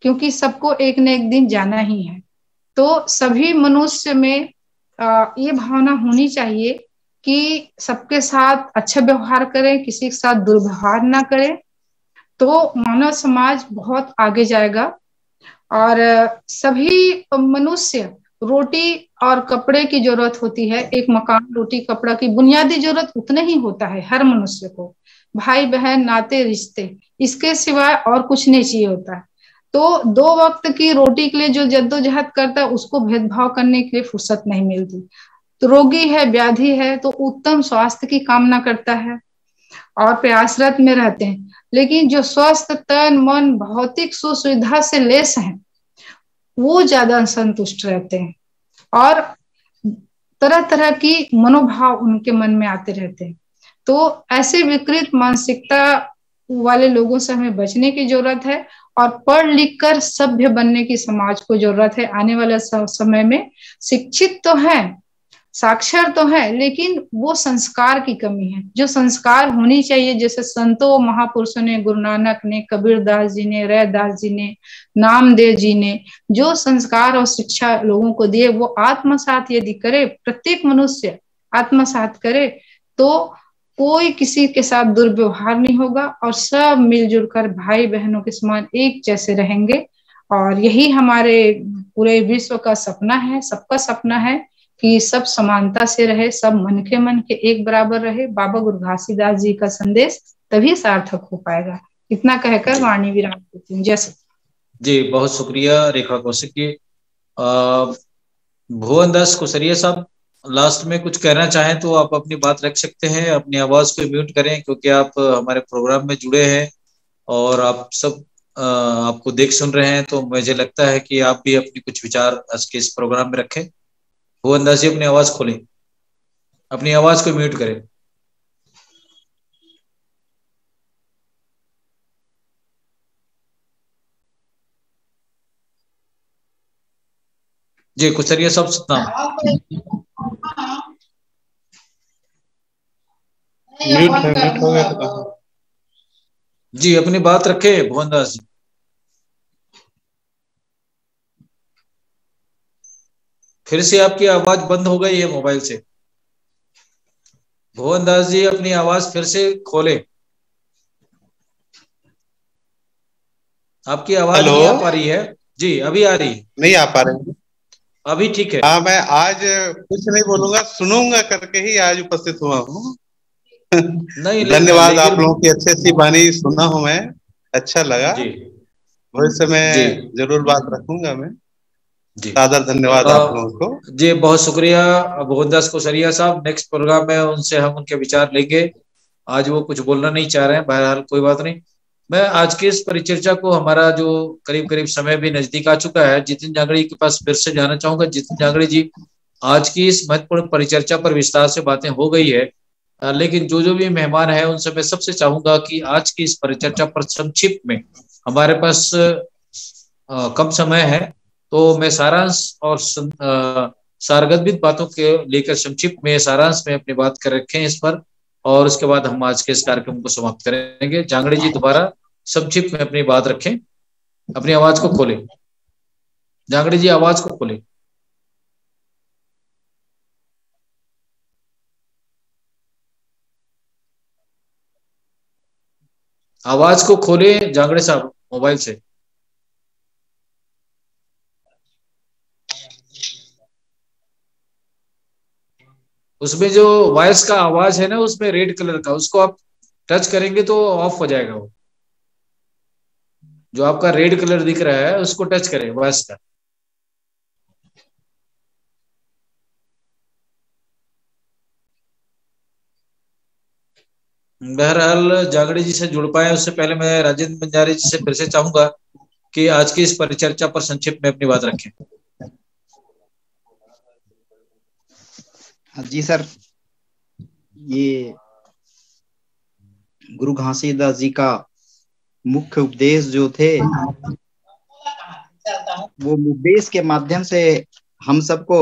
क्योंकि सबको एक न एक दिन जाना ही है, तो सभी मनुष्य में ये भावना होनी चाहिए कि सबके साथ अच्छा व्यवहार करें, किसी के साथ दुर्व्यवहार ना करें, तो मानव समाज बहुत आगे जाएगा। और सभी मनुष्य रोटी और कपड़े की जरूरत होती है। एक मकान, रोटी, कपड़ा की बुनियादी जरूरत उतना ही होता है हर मनुष्य को। भाई बहन, नाते, रिश्ते, इसके सिवाय और कुछ नहीं चाहिए होता है। तो 2 वक्त की रोटी के लिए जो जद्दोजहद करता है, उसको भेदभाव करने के लिए फुर्सत नहीं मिलती। तो रोगी है, व्याधि है, तो उत्तम स्वास्थ्य की कामना करता है और प्रयासरत में रहते हैं। लेकिन जो स्वस्थ तन मन भौतिक सुख सुविधा से लेस हैं, वो ज्यादा संतुष्ट रहते हैं और तरह तरह की मनोभाव उनके मन में आते रहते हैं। तो ऐसे विकृत मानसिकता वाले लोगों से हमें बचने की जरूरत है और पढ़ लिख कर सभ्य बनने की समाज को जरूरत है। आने वाले समय में शिक्षित तो है, साक्षर तो है, लेकिन वो संस्कार की कमी है जो संस्कार होनी चाहिए। जैसे संतों महापुरुषों ने, गुरु नानक ने, कबीर दास जी ने, रैदास जी ने, नामदेव जी ने जो संस्कार और शिक्षा लोगों को दिए, वो आत्मसात यदि करे, प्रत्येक मनुष्य आत्मसात करे, तो कोई किसी के साथ दुर्व्यवहार नहीं होगा और सब मिलजुल कर भाई बहनों के समान एक जैसे रहेंगे। और यही हमारे पूरे विश्व का सपना है, सबका सपना है कि सब समानता से रहे, सब मन के एक बराबर रहे। बाबा गुरु घासीदास जी का संदेश तभी सार्थक हो पाएगा। इतना कहकर वाणी विराम देती हूँ। जैसे जी, बहुत शुक्रिया रेखा कौशिक जी। भुवन दास कुसरिया साहब, लास्ट में कुछ कहना चाहें तो आप अपनी बात रख सकते हैं। अपनी आवाज को म्यूट करें, क्योंकि आप हमारे प्रोग्राम में जुड़े हैं और आप सब आपको देख सुन रहे हैं, तो मुझे लगता है कि आप भी अपनी कुछ विचार आज के इस प्रोग्राम में रखें। भुवन दास जी, अपनी आवाज खोलें, अपनी आवाज को म्यूट करें। जी कुसरिया साहब, सतनाम। म्यूट हो गया था। जी, अपनी बात रखे भुवन दास जी। फिर से आपकी आवाज बंद हो गई है मोबाइल से। भुवन दास जी, अपनी आवाज फिर से खोले। आपकी आवाज नहीं आ पा रही है। जी, अभी आ रही है। नहीं आ पा रहे, अभी ठीक है। हाँ, मैं आज कुछ नहीं बोलूंगा, सुनूंगा करके ही आज उपस्थित हुआ हूँ। धन्यवाद, लेकिन आप लोगों की अच्छी अच्छी वाणी सुना हूं मैं, अच्छा लगा। जी भविष्य में जी जरूर बात रखूंगा मैं। जी, सादर धन्यवाद आप लोगों को। जी बहुत शुक्रिया भुवन दास कुसरिया साहब। नेक्स्ट प्रोग्राम में उनसे हम उनके विचार लेंगे। आज वो कुछ बोलना नहीं चाह रहे हैं, बहरहाल कोई बात नहीं। मैं आज की इस परिचर्चा को, हमारा जो करीब करीब समय भी नजदीक आ चुका है, जितिन जांगड़ी के पास फिर से जाना चाहूंगा। जितिन जांगड़ी जी, आज की इस महत्वपूर्ण परिचर्चा पर विस्तार से बातें हो गई है, लेकिन जो भी मेहमान है उनसे मैं सबसे चाहूंगा कि आज की इस परिचर्चा पर संक्षिप्त में, हमारे पास कम समय है, तो मैं सारांश और सारगर्भित बातों के लेकर संक्षिप्त में सारांश में अपनी बात कर रखें इस पर, और उसके बाद हम आज के इस कार्यक्रम को समाप्त करेंगे। जांगड़ी जी, दोबारा संक्षिप्त में अपनी बात रखें, अपनी आवाज को खोलें। जांगड़ी जी, आवाज को खोलें। आवाज को खोलें जांगड़े साहब मोबाइल से। उसमें जो वॉइस का आवाज है ना, उसमें रेड कलर का, उसको आप टच करेंगे तो ऑफ हो जाएगा। वो जो आपका रेड कलर दिख रहा है उसको टच करें, वॉइस का। बहरहाल जांगड़ी जी से जुड़ पाए उससे पहले मैं राजेंद्र बंजारे जी से फिर से चाहूंगा कि आज की इस परिचर्चा पर संक्षिप्त में अपनी बात रखें। जी सर, ये गुरु घासीदास जी का मुख्य उपदेश जो थे वो उपदेश के माध्यम से हम सबको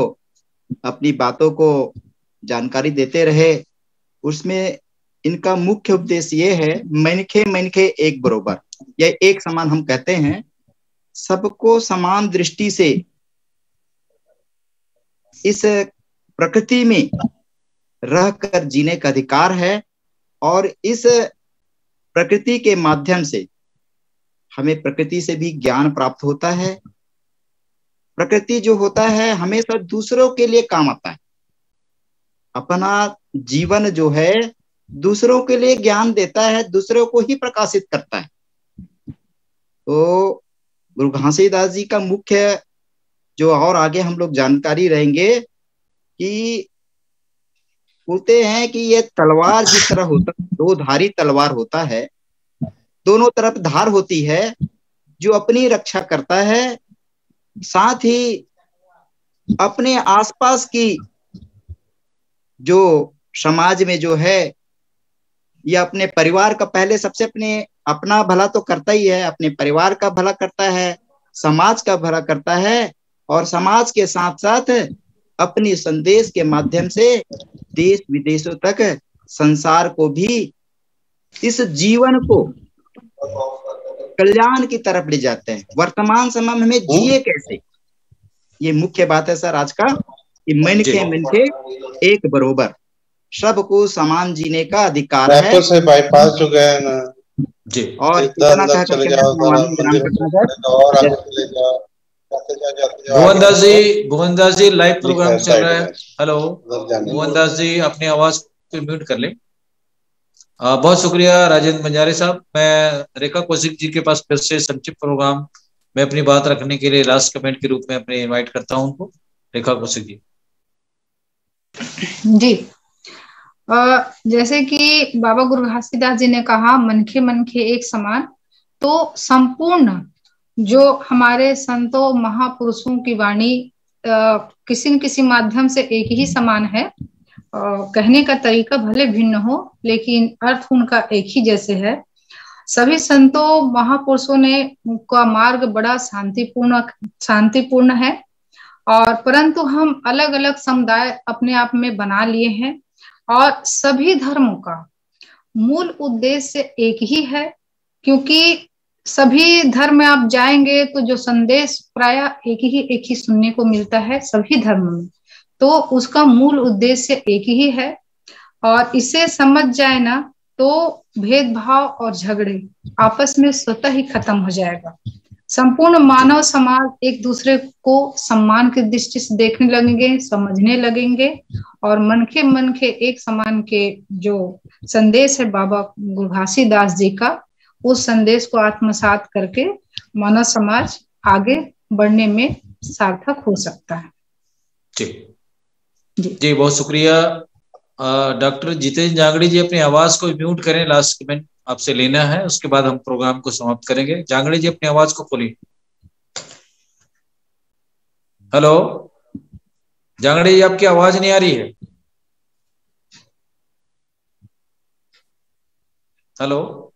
अपनी बातों को जानकारी देते रहे। उसमें इनका मुख्य उपदेश ये है, मनखे मनखे एक बरोबर, या एक समान हम कहते हैं। सबको समान दृष्टि से इस प्रकृति में रहकर जीने का अधिकार है, और इस प्रकृति के माध्यम से हमें प्रकृति से भी ज्ञान प्राप्त होता है। प्रकृति जो होता है हमेशा दूसरों के लिए काम आता है। अपना जीवन जो है दूसरों के लिए ज्ञान देता है, दूसरों को ही प्रकाशित करता है। तो गुरु घासीदास जी का मुख्य जो और आगे हम लोग जानकारी रहेंगे कि बोलते हैं कि ये तलवार जिस तरह होता है, दो धारी तलवार होता है, दोनों तरफ धार होती है, जो अपनी रक्षा करता है, साथ ही अपने आसपास की जो समाज में जो है या अपने परिवार का, पहले सबसे अपना भला तो करता ही है, अपने परिवार का भला करता है, समाज का भला करता है, और समाज के साथ साथ अपनी संदेश के माध्यम से देश विदेशों तक संसार को भी, इस जीवन को कल्याण की तरफ ले जाते हैं। वर्तमान समय में हमें जिए कैसे, ये मुख्य बात है सर आज का, कि मन के एक बरोबर, सबको समान जीने का अधिकार है। से बाईपास जो गए ना जी, और इतना कह करके भुवनदास जी लाइव प्रोग्राम चल रहा है। हेलो भुवनदास जी, अपनी आवाज को म्यूट कर ले। बहुत शुक्रिया राजेंद्र बंजारे साहब। मैं रेखा कौशिक जी के पास फिर से संक्षिप्त प्रोग्राम में अपनी बात रखने के लिए लास्ट कमेंट के रूप में अपने इनवाइट करता हूं उनको। रेखा कौशिक जी। जी, जैसे कि बाबा गुरु घासीदास जी ने कहा मनखे एक समान, तो संपूर्ण जो हमारे संतों महापुरुषों की वाणी किसी न किसी माध्यम से एक ही समान है। कहने का तरीका भले भिन्न हो, लेकिन अर्थ उनका एक ही जैसे है। सभी संतों महापुरुषों ने उनका मार्ग बड़ा शांतिपूर्ण है, और परंतु हम अलग अलग समुदाय अपने आप में बना लिए हैं, और सभी धर्मों का मूल उद्देश्य एक ही है। क्योंकि सभी धर्म में आप जाएंगे तो जो संदेश प्राय एक ही सुनने को मिलता है सभी धर्म में, तो उसका मूल उद्देश्य एक ही है। और इसे समझ जाए ना तो भेदभाव और झगड़े आपस में स्वतः ही खत्म हो जाएगा। संपूर्ण मानव समाज एक दूसरे को सम्मान की दृष्टि से देखने लगेंगे, समझने लगेंगे, और मनखे एक समान के जो संदेश है बाबा गुरु घासीदास जी का, उस संदेश को आत्मसात करके मानव समाज आगे बढ़ने में सार्थक हो सकता है। जी, बहुत शुक्रिया। डॉक्टर जितेंद्र जांगड़ी जी, अपनी आवाज को म्यूट करें, लास्ट कमेंट आपसे लेना है, उसके बाद हम प्रोग्राम को समाप्त करेंगे। जांगड़ी जी, अपनी आवाज को खोलिए। हेलो जांगड़ी जी, आपकी आवाज नहीं आ रही है। हेलो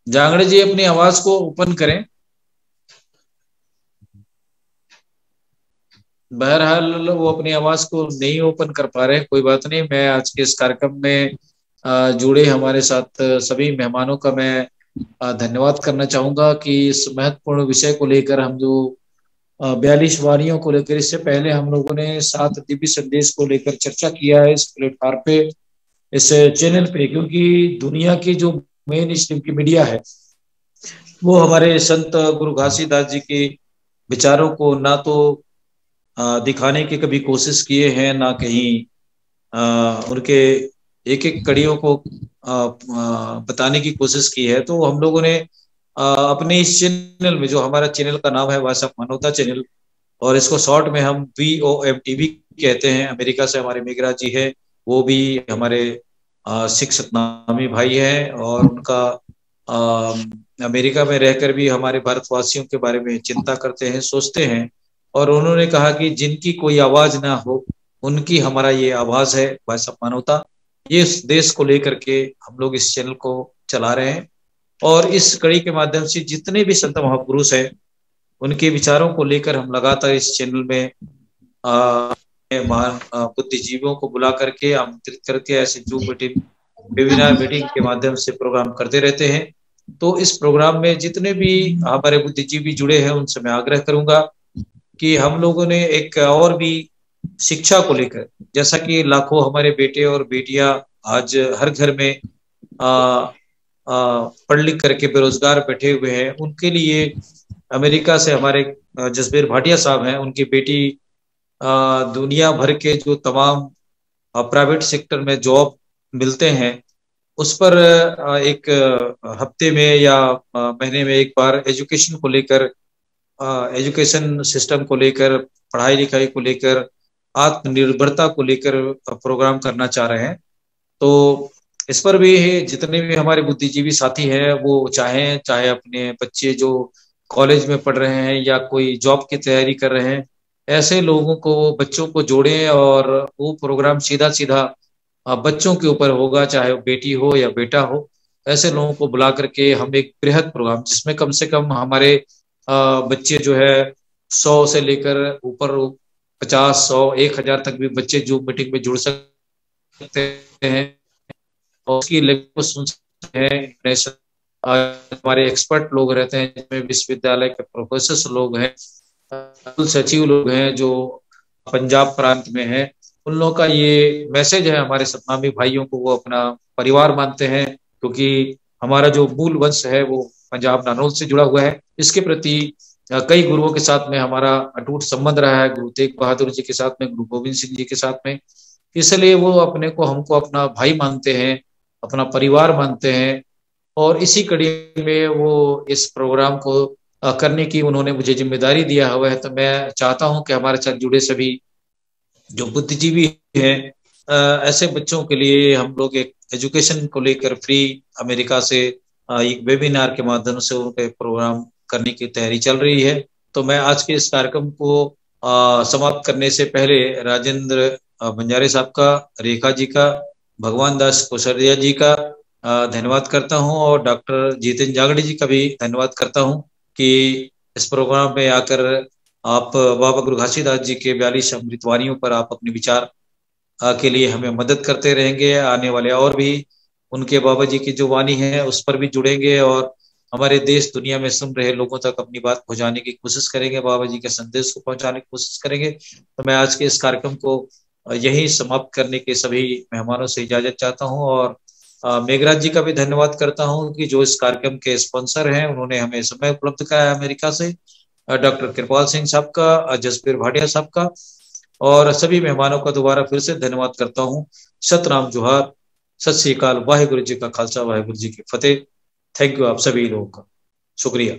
जांगड़ी जी, अपनी आवाज को ओपन करें। बहरहाल वो अपनी आवाज को नहीं ओपन कर पा रहे, कोई बात नहीं। मैं आज के इस कार्यक्रम में जुड़े हमारे साथ सभी मेहमानों का मैं धन्यवाद करना चाहूंगा कि इस महत्वपूर्ण विषय को लेकर हम जो 42 वाणियों को लेकर, इससे पहले हम लोगों ने 7 दिव्य संदेश को लेकर चर्चा किया है इस प्लेटफॉर्म पे, इस चैनल पे, क्योंकि दुनिया की जो मेन स्ट्रीम की मीडिया है वो हमारे संत गुरु घासीदास जी के विचारों को ना तो दिखाने की कभी कोशिश किए हैं, ना कहीं उनके एक एक कड़ियों को बताने की कोशिश की है। तो हम लोगों ने अपने इस चैनल में, जो हमारा चैनल का नाम है वॉइस ऑफ मानवता चैनल, और इसको शॉर्ट में हम VOM-TV कहते हैं। अमेरिका से हमारे मेघराज जी है, वो भी हमारे सिख सतनामी भाई हैं, और उनका अमेरिका में रहकर भी हमारे भारतवासियों के बारे में चिंता करते हैं, सोचते हैं। और उन्होंने कहा कि जिनकी कोई आवाज ना हो उनकी हमारा ये आवाज है वॉइस ऑफ मानवता। ये इस देश को लेकर के हम लोग इस चैनल को चला रहे हैं। और इस कड़ी के माध्यम से जितने भी संत महापुरुष हैं उनके विचारों को लेकर हम लगातार इस चैनल में महान बुद्धिजीवियों को बुला करके आमंत्रित करके ऐसे जूम मीटिंग, वेबिनार मीटिंग के माध्यम से प्रोग्राम करते रहते हैं। तो इस प्रोग्राम में जितने भी हमारे बुद्धिजीवी जुड़े हैं उनसे मैं आग्रह करूंगा कि हम लोगों ने एक और भी शिक्षा को लेकर, जैसा कि लाखों हमारे बेटे और बेटियां आज हर घर में पढ़ लिख करके बेरोजगार बैठे हुए हैं, उनके लिए अमेरिका से हमारे जसबीर भाटिया साहब हैं, उनकी बेटी दुनिया भर के जो तमाम प्राइवेट सेक्टर में जॉब मिलते हैं उस पर एक हफ्ते में या महीने में एक बार एजुकेशन को लेकर, एजुकेशन सिस्टम को लेकर, पढ़ाई लिखाई को लेकर, आत्मनिर्भरता को लेकर प्रोग्राम करना चाह रहे हैं। तो इस पर भी जितने भी हमारे बुद्धिजीवी साथी हैं वो चाहे अपने बच्चे जो कॉलेज में पढ़ रहे हैं या कोई जॉब की तैयारी कर रहे हैं, ऐसे लोगों को, बच्चों को जोड़ें और वो प्रोग्राम सीधा सीधा बच्चों के ऊपर होगा, चाहे वो बेटी हो या बेटा हो। ऐसे लोगों को बुला करके हम एक बृहद प्रोग्राम जिसमें कम से कम हमारे बच्चे जो है 100 से लेकर ऊपर 50, 100, 1000 तक भी बच्चे जूम मीटिंग में जुड़ सकते हैं और उसकी लेक्चर सुन सकते हैं। हमारे एक्सपर्ट लोग रहते हैं जिसमें विश्वविद्यालय के प्रोफेसर लोग हैं, सचिव लोग हैं जो पंजाब प्रांत में हैं। उन लोगों का ये मैसेज है हमारे सतनामी भाइयों को, वो अपना परिवार मानते हैं क्योंकि हमारा जो मूल वंश है वो पंजाब नानौल से जुड़ा हुआ है। इसके प्रति कई गुरुओं के साथ में हमारा अटूट संबंध रहा है, गुरु तेग बहादुर जी के साथ में, गुरु गोविंद सिंह जी के साथ में। इसलिए वो अपने को, हमको अपना भाई मानते हैं, अपना परिवार मानते हैं। और इसी कड़ी में वो इस प्रोग्राम को करने की उन्होंने मुझे जिम्मेदारी दिया हुआ है। तो मैं चाहता हूं कि हमारे साथ जुड़े सभी जो बुद्धिजीवी हैं, ऐसे बच्चों के लिए हम लोग एक एजुकेशन को लेकर फ्री अमेरिका से एक वेबिनार के माध्यम से उनके प्रोग्राम करने की तैयारी चल रही है। तो मैं आज के इस कार्यक्रम को समाप्त करने से पहले राजेंद्र बंजारे साहब का, रेखा जी का, भगवान दास कोसरिया जी का धन्यवाद करता हूं और डॉक्टर जितेंद्र जांगड़े जी का भी धन्यवाद करता हूं कि इस प्रोग्राम में आकर आप बाबा गुरु घासीदास जी के 42 अमृतवाणियों पर आप अपने विचार के लिए हमें मदद करते रहेंगे। आने वाले और भी उनके बाबा जी की जो वाणी है उस पर भी जुड़ेंगे और हमारे देश दुनिया में सुन रहे लोगों तक अपनी बात पहुंचाने की कोशिश करेंगे, बाबा जी के संदेश को पहुंचाने की कोशिश करेंगे। तो मैं आज के इस कार्यक्रम को यही समाप्त करने के सभी मेहमानों से इजाजत चाहता हूं और मेघराज जी का भी धन्यवाद करता हूं कि जो इस कार्यक्रम के स्पॉन्सर हैं, उन्होंने हमें समय उपलब्ध कराया अमेरिका से, डॉक्टर कृपाल सिंह साहब का, जसबीर भाटिया साहब का, और सभी मेहमानों का दोबारा फिर से धन्यवाद करता हूं। सतनाम जोहार, सत श्री अकाल, वाहिगुरु जी का खालसा, वाहिगुरु जी की फतेह। थैंक यू आप सभी लोगों का, शुक्रिया।